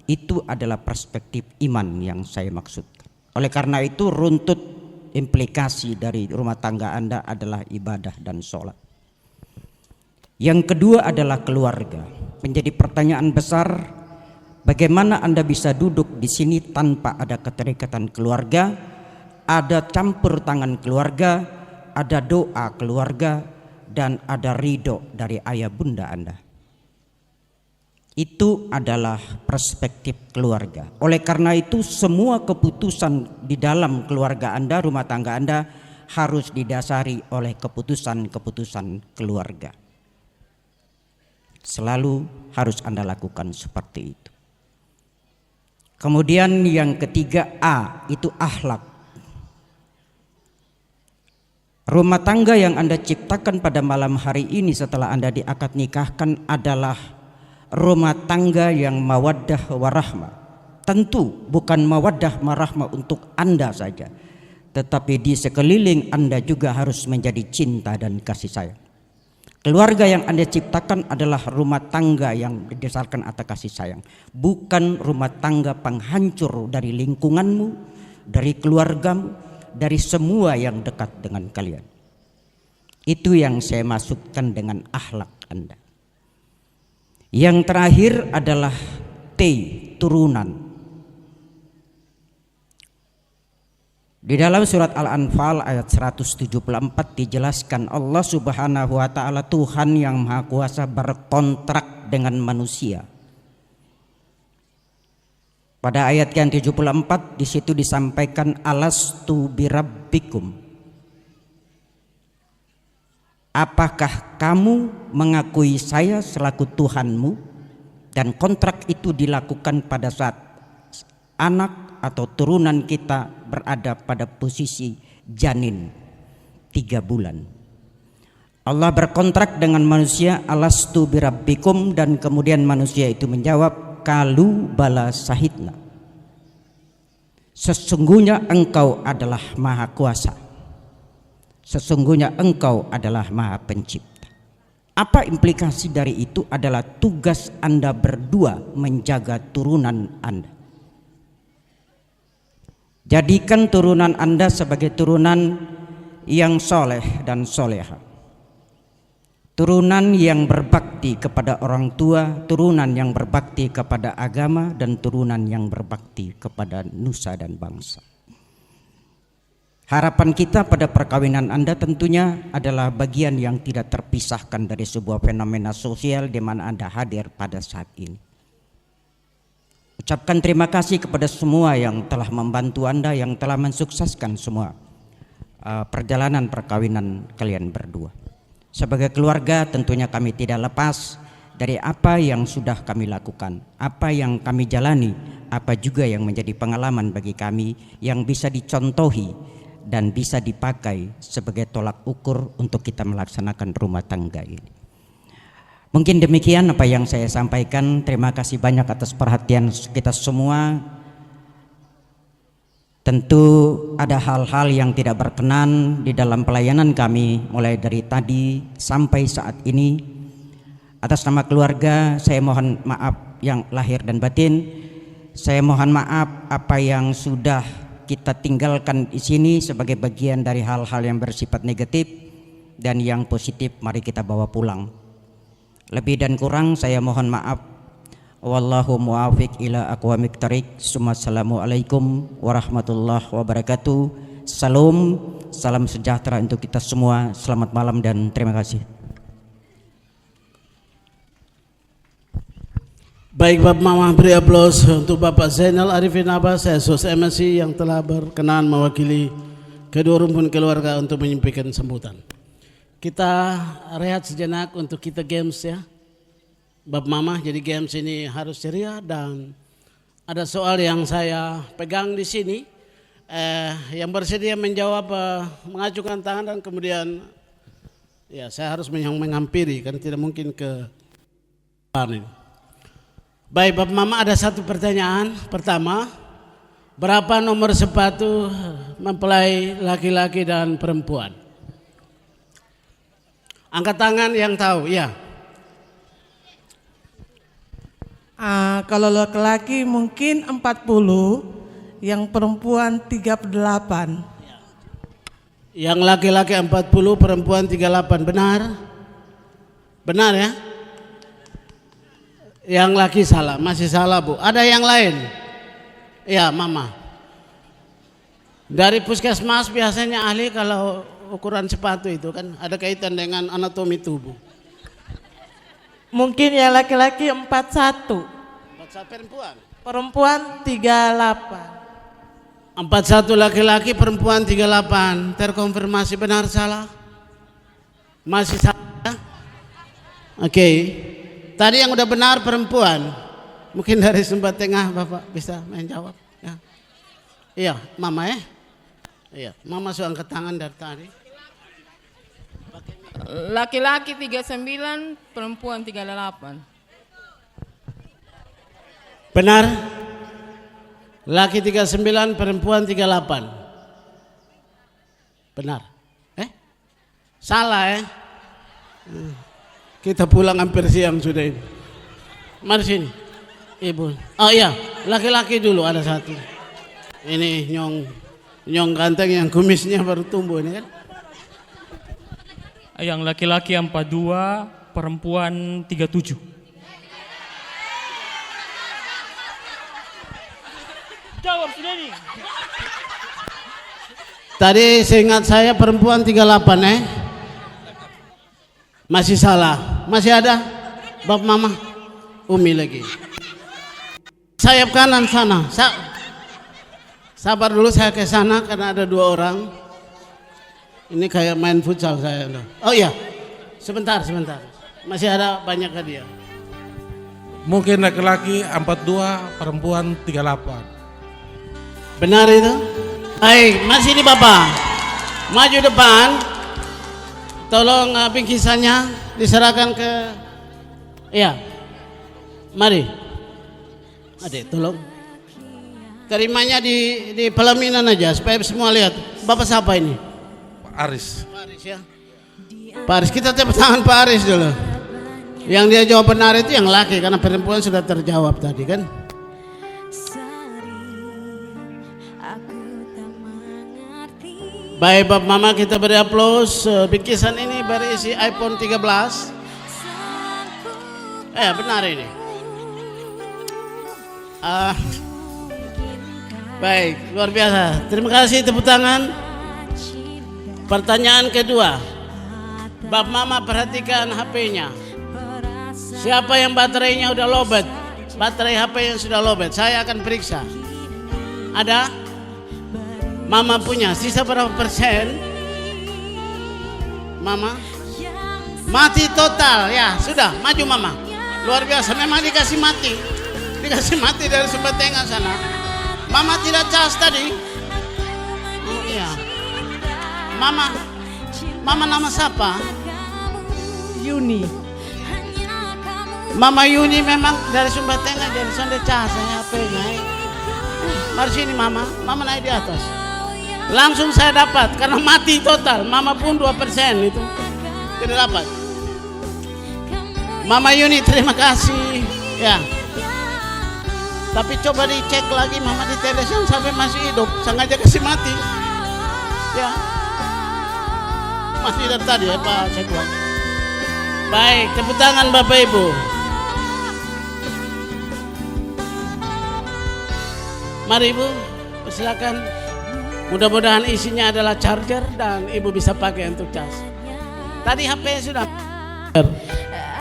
Itu adalah perspektif iman yang saya maksudkan. Oleh karena itu runtut implikasi dari rumah tangga Anda adalah ibadah dan sholat. Yang kedua adalah keluarga. Menjadi pertanyaan besar, bagaimana Anda bisa duduk di sini tanpa ada keterikatan keluarga, ada campur tangan keluarga, ada doa keluarga, dan ada ridho dari ayah bunda Anda. Itu adalah perspektif keluarga. Oleh karena itu semua keputusan di dalam keluarga Anda, rumah tangga Anda harus didasari oleh keputusan-keputusan keluarga. Selalu harus Anda lakukan seperti itu. Kemudian yang ketiga, A, itu akhlak. Rumah tangga yang Anda ciptakan pada malam hari ini setelah Anda diakad nikahkan adalah rumah tangga yang mawaddah warahmah. Tentu bukan mawaddah warahmah untuk Anda saja, tetapi di sekeliling Anda juga harus menjadi cinta dan kasih sayang. Keluarga yang Anda ciptakan adalah rumah tangga yang berdasarkan atas kasih sayang, bukan rumah tangga penghancur dari lingkunganmu, dari keluargamu, dari semua yang dekat dengan kalian. Itu yang saya maksudkan dengan akhlak Anda. Yang terakhir adalah T, turunan. Di dalam surat Al-Anfal ayat 174 dijelaskan Allah Subhanahu wa taala, Tuhan yang Maha Kuasa, berkontrak dengan manusia. Pada ayat yang 74 di situ disampaikan, alastu birabbikum, apakah kamu mengakui saya selaku Tuhanmu? Dan kontrak itu dilakukan pada saat anak atau turunan kita berada pada posisi janin 3 bulan. Allah berkontrak dengan manusia, alastu birabbikum, dan kemudian manusia itu menjawab, kalu bala sahidna, sesungguhnya engkau adalah Maha Kuasa, sesungguhnya engkau adalah Maha Pencipta. Apa implikasi dari itu? Adalah tugas Anda berdua menjaga turunan Anda. Jadikan turunan Anda sebagai turunan yang soleh dan soleha, turunan yang berbakti kepada orang tua, turunan yang berbakti kepada agama, dan turunan yang berbakti kepada nusa dan bangsa. Harapan kita pada perkawinan Anda tentunya adalah bagian yang tidak terpisahkan dari sebuah fenomena sosial di mana Anda hadir pada saat ini. Ucapkan terima kasih kepada semua yang telah membantu Anda, yang telah mensukseskan semua perjalanan perkawinan kalian berdua. Sebagai keluarga tentunya kami tidak lepas dari apa yang sudah kami lakukan, apa yang kami jalani, apa juga yang menjadi pengalaman bagi kami yang bisa dicontohi dan bisa dipakai sebagai tolak ukur untuk kita melaksanakan rumah tangga ini. Mungkin demikian apa yang saya sampaikan. Terima kasih banyak atas perhatian kita semua. Tentu ada hal-hal yang tidak berkenan di dalam pelayanan kami mulai dari tadi sampai saat ini. Atas nama keluarga saya mohon maaf yang lahir dan batin. Saya mohon maaf apa yang sudah kita tinggalkan di sini sebagai bagian dari hal-hal yang bersifat negatif, dan yang positif mari kita bawa pulang. Lebih dan kurang saya mohon maaf. Wallahu muwafiq ila aqwamit thariq. Assalamualaikum warahmatullahi wabarakatuh. Salam sejahtera untuk kita semua. Selamat malam dan terima kasih. Baik, Bapak Mama, beri aplaus untuk Bapak Zainal Arifin Abbas, Sos MSI yang telah berkenan mewakili kedua rumpun keluarga untuk menyampaikan sambutan. Kita rehat sejenak untuk kita games ya, Bapak Mama. Jadi games ini harus ceria dan ada soal yang saya pegang di sini. Yang bersedia menjawab mengajukan tangan dan kemudian ya saya harus menghampiri, kan tidak mungkin ke depan ini. Baik, Bapak Mama, ada satu pertanyaan. Pertama, berapa nomor sepatu mempelai laki-laki dan perempuan? Angkat tangan yang tahu, ya. Kalau laki-laki mungkin 40, yang perempuan 38. Yang laki-laki 40, perempuan 38, benar? Benar ya? Yang laki salah, masih salah Bu. Ada yang lain? Ya, Mama. Dari puskesmas biasanya ahli kalau ukuran sepatu itu kan ada kaitan dengan anatomi tubuh. Mungkin yang laki-laki 41. 41 perempuan? Perempuan 38. 41 laki-laki, perempuan 38. Terkonfirmasi benar salah? Masih salah? Oke. Tadi yang udah benar perempuan. Mungkin dari Sumba Tengah Bapak bisa menjawab ya. Iya, Mama ya. Iya, Mama sudah angkat tangan dari tadi. Laki-laki 39, perempuan 38. Benar? Laki 39, perempuan 38. Benar? Salah ya? Kita pulang hampir siang sudah ini. Mari sini, Ibu. Oh iya, laki-laki dulu ada satu. Ini nyong ganteng yang kumisnya baru tumbuh ini kan. Yang laki-laki 42, perempuan 37. Jawab sudah nih. Tadi seingat saya perempuan 38 Masih salah. Masih ada? Bapak Mama, Umi lagi. Sayap kanan sana. Sabar dulu, saya ke sana karena ada 2 orang. Ini kayak main futsal saya. Oh iya, sebentar. Masih ada banyak hadiah. Mungkin laki-laki 42, perempuan 38. Benar itu? Baik, masih ini Bapak. Maju depan. Tolong bingkisannya diserahkan ke, ya, mari, adik tolong, terimanya di pelaminan aja supaya semua lihat. Bapak siapa ini? Pak Aris. Pak Aris ya. Pak Aris, kita tepuk tangan Pak Aris dulu. Yang dia jawab benar itu yang laki karena perempuan sudah terjawab tadi kan. Baik Bapak Mama, kita beri aplaus. Bingkisan ini berisi iPhone 13. Benar ini. Baik, luar biasa. Terima kasih, tepuk tangan. Pertanyaan kedua. Bapak Mama perhatikan HP-nya. Siapa yang baterainya udah lowbat? Baterai HP yang sudah lowbat, saya akan periksa. Ada? Mama punya, sisa berapa persen? Mama? Mati total, ya sudah, maju Mama. Luar biasa, memang dikasih mati. Dikasih mati dari Sumba Tengah sana. Mama tidak cas tadi. Oh iya. Mama nama siapa? Yuni. Mama Yuni memang dari Sumba Tengah, dari sana cas HP-nya. Mari sini Mama naik di atas. Langsung saya dapat karena mati total. Mama pun 2% itu tidak dapat. Mama Yuni terima kasih ya. Tapi coba dicek lagi Mama di telepon sampai masih hidup. Sengaja kasih mati ya. Masih dari tadi ya Pak Sekwan. Baik, tepuk tangan Bapak Ibu. Mari Ibu, silakan. Mudah-mudahan isinya adalah charger dan Ibu bisa pakai untuk cas. Tadi HP sudah.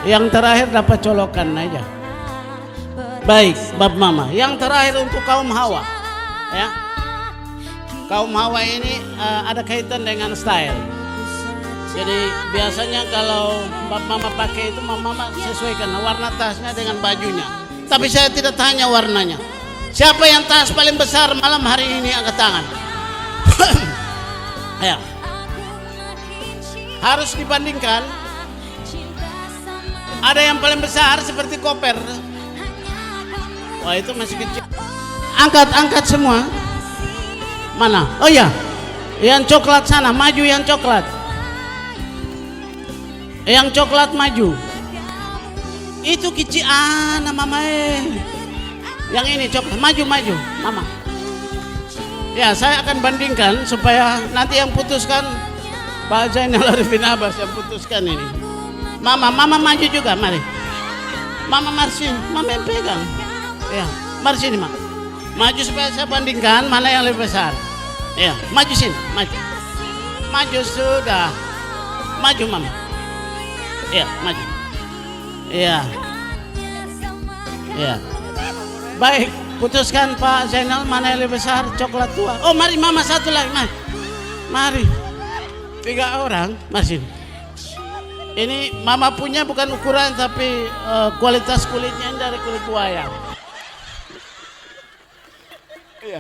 Yang terakhir dapat colokan aja. Baik, Bab Mama. Yang terakhir untuk kaum Hawa, ya. Kaum Hawa ini ada kaitan dengan style. Jadi biasanya kalau Bab Mama pakai itu, Mama sesuaikan warna tasnya dengan bajunya. Tapi saya tidak tanya warnanya. Siapa yang tas paling besar malam hari ini angkat tangan. Ya. Harus dibandingkan. Ada yang paling besar seperti koper. Wah, itu masih kecil. Angkat semua. Mana? Oh ya, yang coklat sana, maju yang coklat. Yang coklat maju. Itu kecil, Mama. Yang ini coklat, maju, Mama. Ya, saya akan bandingkan supaya nanti yang putuskan Pak Zainal Arifin Abbas yang putuskan ini. Mama maju juga, mari. Mama marsin, Mama yang pegang. Ya, mari sini, Mak. Maju supaya saya bandingkan mana yang lebih besar. Ya, maju sini, maju. Maju sudah. Maju, Mama. Ya, maju. Ya. Ya. Baik, putuskan Pak Zainal mana yang lebih besar, coklat tua. Oh, mari Mama satu lagi, mari. 3 orang, mari sini. Ini Mama punya bukan ukuran tapi kualitas kulitnya dari kulit buaya. Iya.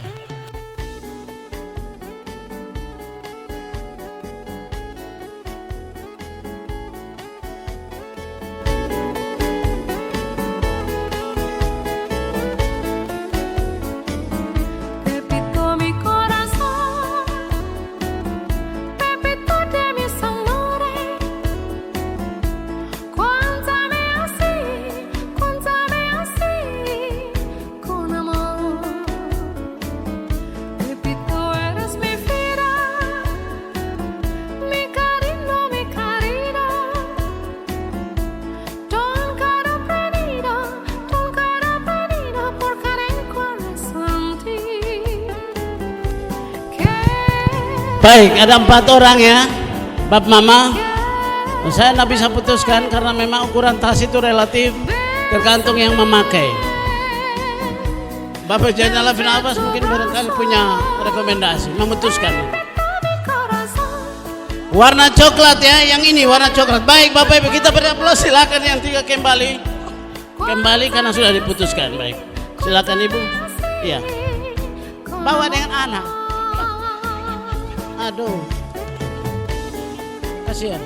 Baik, ada 4 orang ya, Bab Mama. Saya tidak bisa putuskan karena memang ukuran tas itu relatif tergantung yang memakai. Bapak Zainal Arifin Abbas mungkin barangkali punya rekomendasi, memutuskan. Warna coklat ya, yang ini warna coklat. Baik Bapak Ibu, kita beri aplaus, silakan yang 3 kembali. Kembali karena sudah diputuskan. Baik, silakan Ibu. Iya. Bawa dengan anak. Aduh, kasihan.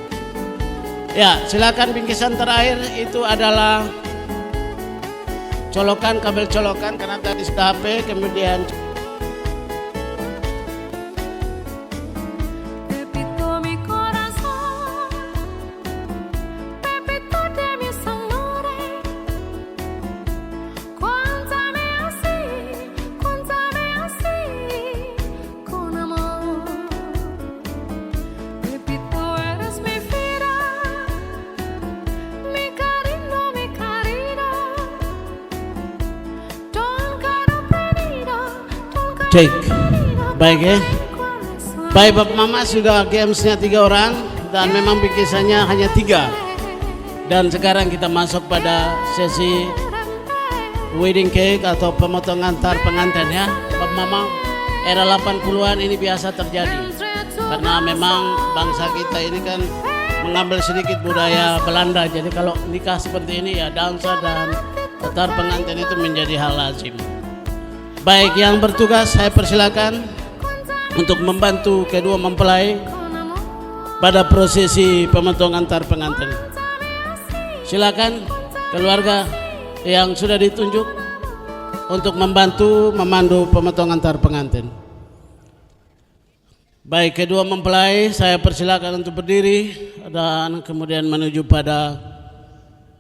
Ya, silakan bingkisan terakhir itu adalah colokan, kabel colokan karena tadi sudah HP, kemudian cek. Baik ya. Baik Bapak Mama, sudah gamesnya 3 orang dan memang bingkisannya hanya 3. Dan sekarang kita masuk pada sesi wedding cake atau pemotongan tar pengantin ya. Bapak Mama, era 80-an ini biasa terjadi karena memang bangsa kita ini kan mengambil sedikit budaya Belanda. Jadi kalau nikah seperti ini ya dansa dan tar pengantin itu menjadi hal lazim. Baik, yang bertugas saya persilakan untuk membantu kedua mempelai pada prosesi pemotongan tar pengantin. Silakan keluarga yang sudah ditunjuk untuk membantu memandu pemotongan tar pengantin. Baik, kedua mempelai saya persilakan untuk berdiri dan kemudian menuju pada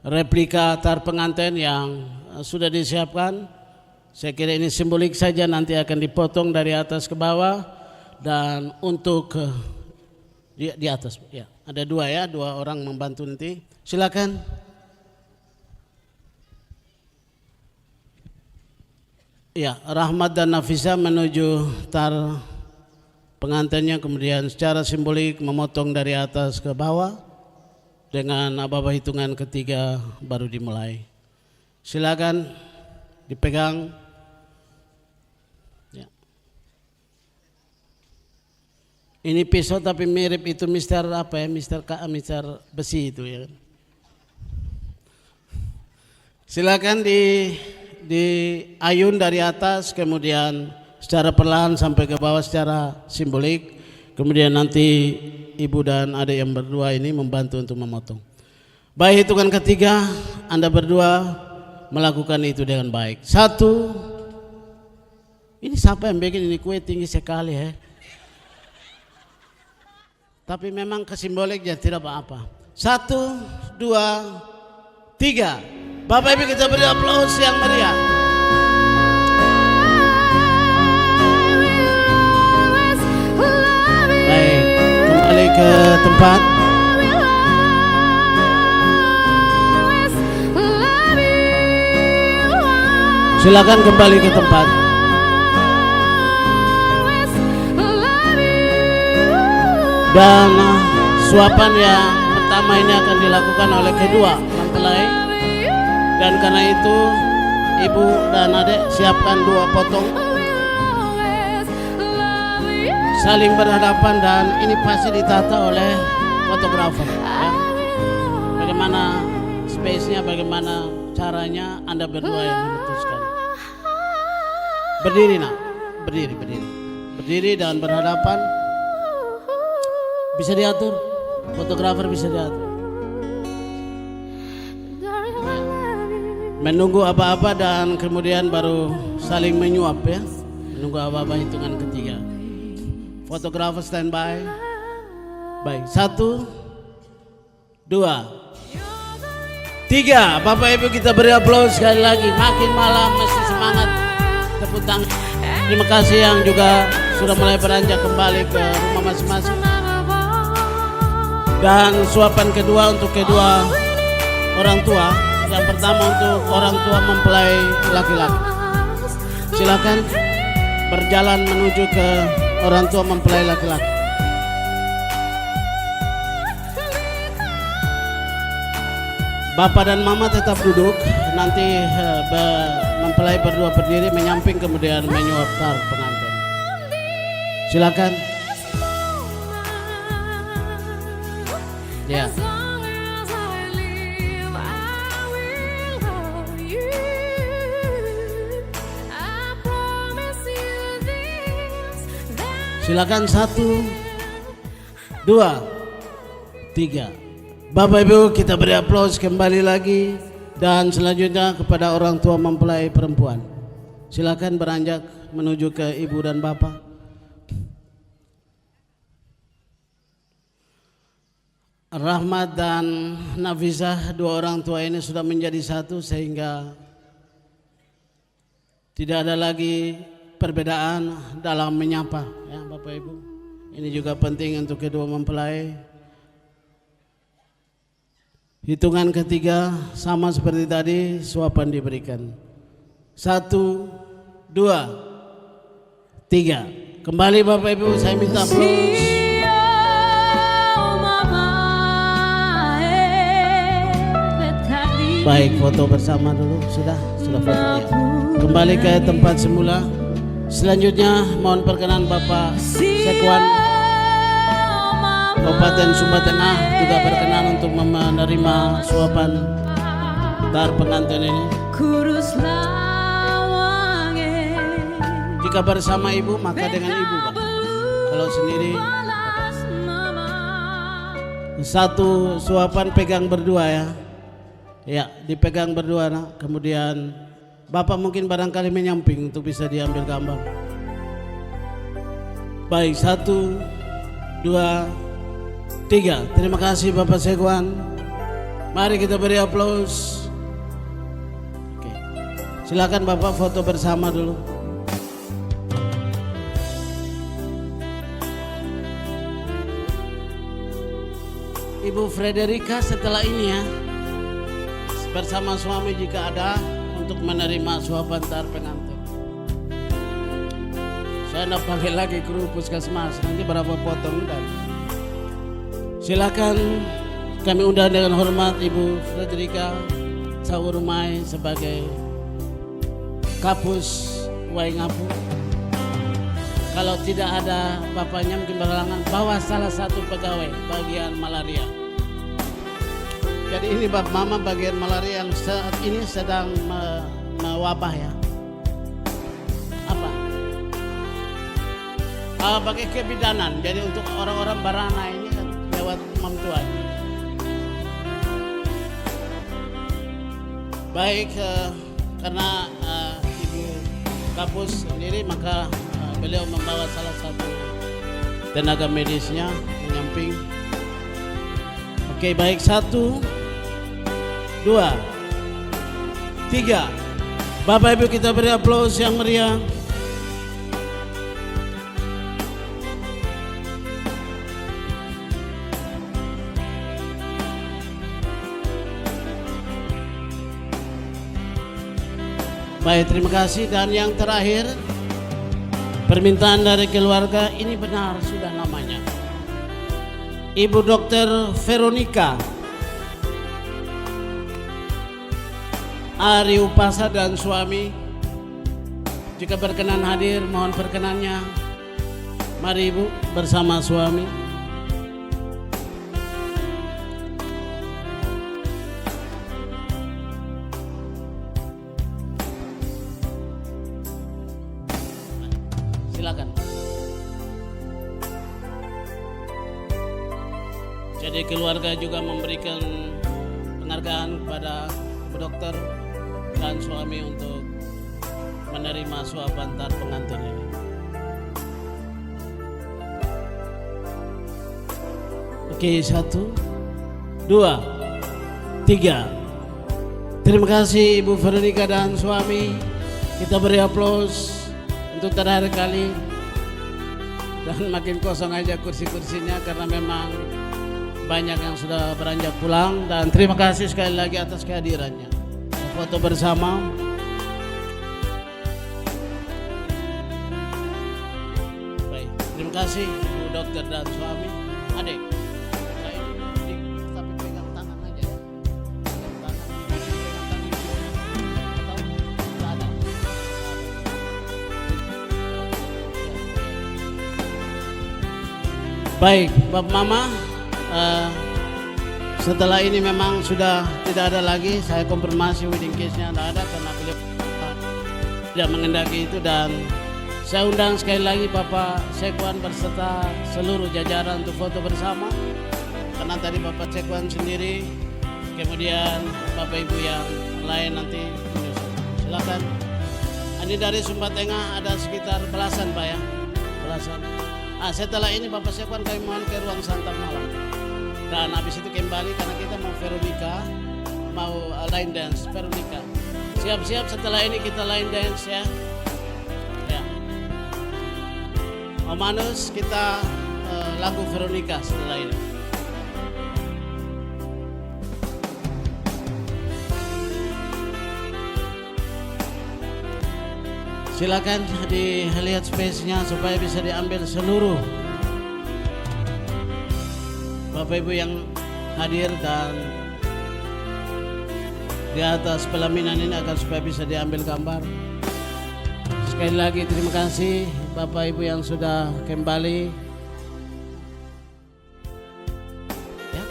replika tar pengantin yang sudah disiapkan. Saya kira ini simbolik saja, nanti akan dipotong dari atas ke bawah. Dan untuk di atas ya, ada 2 ya, 2 orang membantu nanti. Silakan. Ya, Rahmat dan Nafisa menuju tar pengantinnya, kemudian secara simbolik memotong dari atas ke bawah. Dengan ababa hitungan ketiga baru dimulai. Silakan dipegang. Ya. Ini pisau tapi mirip itu Mister apa ya, Mister besi itu ya. Silakan di ayun dari atas, kemudian secara perlahan sampai ke bawah secara simbolik. Kemudian nanti ibu dan adik yang berdua ini membantu untuk memotong. Baik, hitungan ketiga, Anda berdua melakukan itu dengan baik. 1. Ini siapa yang bikin ini kue tinggi sekali ya. Tapi memang kesimboliknya tidak apa-apa. 1, 2, 3. Bapak Ibu kita beri aplaus yang meriah. Baik, kembali ke tempat. Silakan kembali ke tempat. Dan suapan yang pertama ini akan dilakukan oleh kedua mempelai. Dan karena itu ibu dan adik siapkan 2 potong saling berhadapan, dan ini pasti ditata oleh fotografer ya. Bagaimana space-nya, bagaimana caranya, Anda berdua yang memutuskan. Berdiri nak, berdiri dan berhadapan. Bisa diatur, fotografer bisa diatur. Menunggu apa-apa dan kemudian baru saling menyuap ya. Menunggu apa-apa hitungan ketiga. Fotografer standby. Baik, 1, 2, 3. Bapak Ibu kita beri aplaus sekali lagi. Makin malam masih semangat. Tepuk tangan. Terima kasih yang juga sudah mulai beranjak kembali ke rumah masing-masing. Dan suapan kedua untuk kedua orang tua. Yang pertama untuk orang tua mempelai laki-laki. Silakan berjalan menuju ke orang tua mempelai laki-laki. Bapak dan mama tetap duduk. Nanti mempelai berdua berdiri menyamping kemudian menyuap pengantin. Silakan. Ya. Silakan 1, 2, 3. Bapak Ibu kita beri aplaus kembali lagi. Dan selanjutnya kepada orang tua mempelai perempuan. Silakan beranjak menuju ke ibu dan bapak. Rahmat dan Nafisah, 2 orang tua ini sudah menjadi satu sehingga tidak ada lagi perbedaan dalam menyapa ya Bapak Ibu. Ini juga penting untuk kedua mempelai. Hitungan ketiga sama seperti tadi, suapan diberikan. 1, 2, 3. Kembali Bapak Ibu, saya minta aplaus. Baik, foto bersama dulu. Sudah foto ya. Kembali ke tempat semula. Selanjutnya mohon perkenan Bapak Sekwan Kabupaten Sumba Tengah juga berkenan untuk menerima suapan tar pengantin ini. Jika bersama ibu maka dengan ibu Pak. Kalau sendiri satu suapan pegang berdua ya. Ya, dipegang berdua nak. Kemudian Bapak mungkin barangkali menyamping untuk bisa diambil gambar. Baik, 1, 2, 3. Terima kasih Bapak Sekwan. Mari kita beri aplaus. Oke. Silakan Bapak foto bersama dulu. Ibu Frederika setelah ini ya, bersama suami jika ada, untuk menerima suapan tar pengantin. Saya tidak panggil lagi kru puskesmas, nanti berapa potong dan silakan kami undang dengan hormat Ibu Frederika Saurumai sebagai Kapus Waingapu. Kalau tidak ada bapaknya mungkin berhalangan bawa salah satu pegawai bagian malaria. Jadi ini Bapak Mama bagian malaria yang saat ini sedang mewabah ya. Apa? Pakai kebidanan. Jadi untuk orang-orang barana ini kan lewat Mam Tuan. Baik, karena Ibu Kapus sendiri maka beliau membawa salah satu tenaga medisnya menyamping. Oke, baik, 1, 2, 3. Bapak Ibu kita beri aplaus yang meriah. Baik, terima kasih. Dan yang terakhir, permintaan dari keluarga ini benar sudah namanya. Ibu Dr. Veronica Ari Upasa dan suami, jika berkenan hadir mohon perkenannya. Mari Ibu bersama suami. Silakan. Jadi keluarga juga memberikan penghargaan kepada Bu Dokter dan suami untuk menerima suapan tar pengantin ini. Oke, 1, 2, 3. Terima kasih Ibu Veronica dan suami. Kita beri aplaus untuk terakhir kali. Dan makin kosong aja kursi-kursinya karena memang banyak yang sudah beranjak pulang. Dan terima kasih sekali lagi atas kehadirannya. Foto bersama. Baik, terima kasih Ibu Dokter dan suami. Adik, tapi pegang tangan aja ya. Pegang tangan. Atau tidak ada. Baik, Bapak Mama, setelah ini memang sudah tidak ada lagi. Saya konfirmasi wedding case-nya tidak ada karena beliau tidak mengendaki itu. Dan saya undang sekali lagi Bapak Sekwan berserta seluruh jajaran untuk foto bersama. Karena tadi Bapak Sekwan sendiri, kemudian Bapak Ibu yang lain nanti menyusul. Silakan. Ini dari Sumba Tengah ada sekitar belasan Pak ya, belasan. Setelah ini Bapak Sekwan kami mohon ke ruang santap malam. Dan habis itu kembali karena kita mau Veronica, mau line dance Veronica. Siap-siap setelah ini kita line dance ya. Ya. Om Manus kita lagu Veronica setelah ini. Silakan dilihat space-nya supaya bisa diambil seluruh Bapak Ibu yang hadir, dan di atas pelaminan ini akan supaya bisa diambil gambar. Sekali lagi terima kasih Bapak Ibu yang sudah kembali. Ya.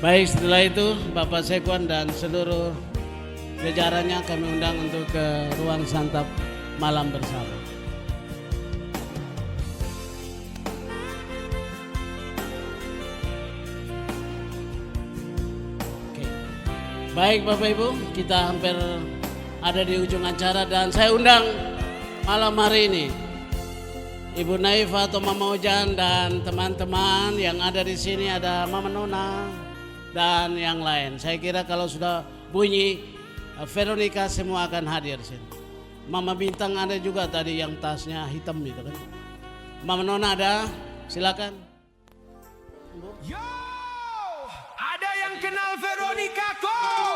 Baik, setelah itu Bapak Sekwan dan seluruh jajarannya kami undang untuk ke ruang santap malam bersama. Oke. Baik Bapak Ibu, kita hampir ada di ujung acara dan saya undang malam hari ini Ibu Naifa atau Mama Ojan dan teman-teman yang ada di sini, ada Mama Nona dan yang lain. Saya kira kalau sudah bunyi Veronica semua akan hadir sini. Mama Bintang ada juga tadi yang tasnya hitam itu kan. Mama Nona ada, silakan. Yo, ada yang kenal Veronica kok?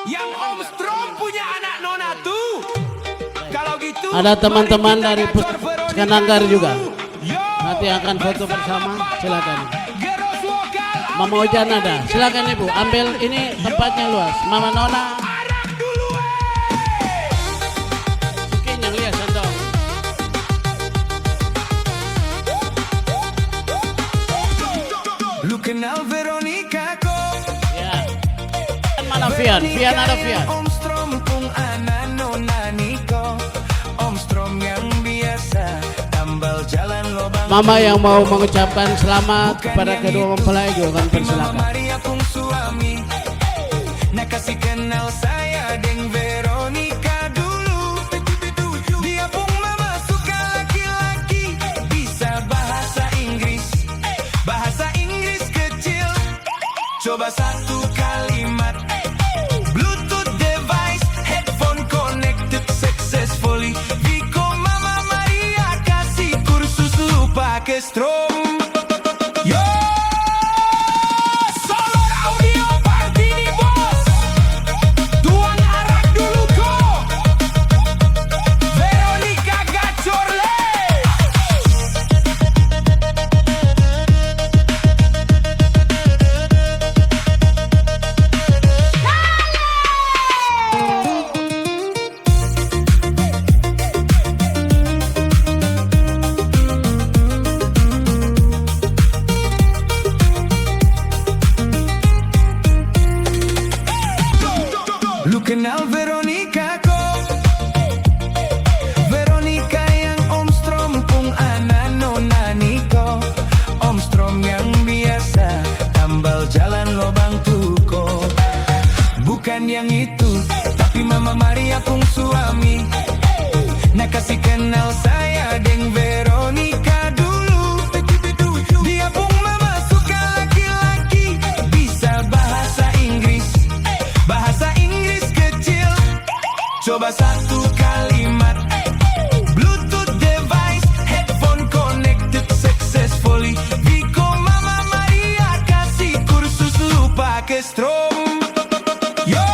Yang Om Strom punya anak Nona tuh. Kalau gitu ada teman-teman dari Puskenanggar juga. Yo, nah, seperti akan foto bersama, silakan. Mama Ojan ada, silakan Ibu, ambil ini tempatnya luas. Mama Nona, Sukin yang lihat sendok. Lu kenal Veronica kok? Ya. Mana Fian? Fian ada Fian. Om Strom pung anak nona Niko. Om Strom yang biasa tambal jalan lobang. Mama yang mau mengucapkan selamat kepada kedua mempelai juga akan persilakan. Maria pung suami. Nak kasih kenal saya deng Veronica dulu. Dia pung mama suka laki-laki bisa bahasa Inggris. Bahasa Inggris kecil. Coba satu kalimat. Bluetooth device, headphone connected successfully. Viko Mama Maria kasih kursus lu pakai Strom. Yo, Solo Audio Party nih bos. Tuang arak dulu kok. Veronica Gacorle. Lu kenal Veronica kok? Veronica yang Om Strom pung anak nona Niko. Om Strom yang biasa tambal jalan lobang tuko. Bukan yang itu, tapi Mama Maria pung suami. Nak kasih kenal saya deng Veronica dulu. Dia pung mama suka laki-laki bisa bahasa Inggris. Bahasa Inggris kecil. Coba satu kalimat. Bluetooth device, headphone connected successfully. Viko Mama Maria kasih kursus lu pakai Strom. Yo,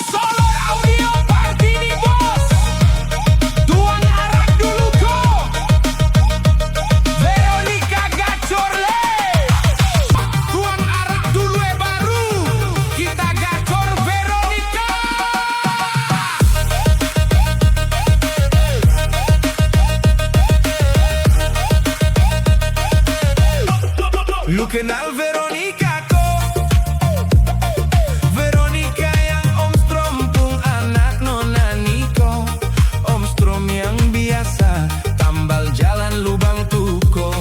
Solo Audio Party nih bos. Tuang arak dulu kok. Veronica Gacorle. Tuang arak dulu baru. Kita gacor Veronica. Lu kenal Veronica kok? Veronica yang Om Strom pung anak nona Niko. Om Strom yang biasa tambal jalan lubang tuko.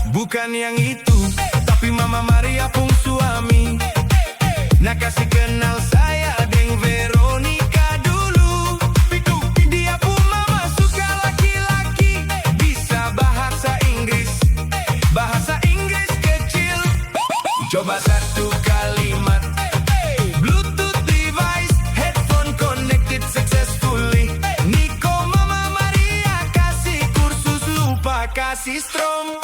Bukan yang itu, tapi Mama Maria pung suami. Nak kasih kenal saya deng Veronica dulu. Dia pun mama suka laki-laki bisa bahasa Inggris. Bahasa Inggris kecil. Coba satu kalimat. Bluetooth device, headphone connected successfully. Niko Mama Maria kasih kursus lupa kasih Strom.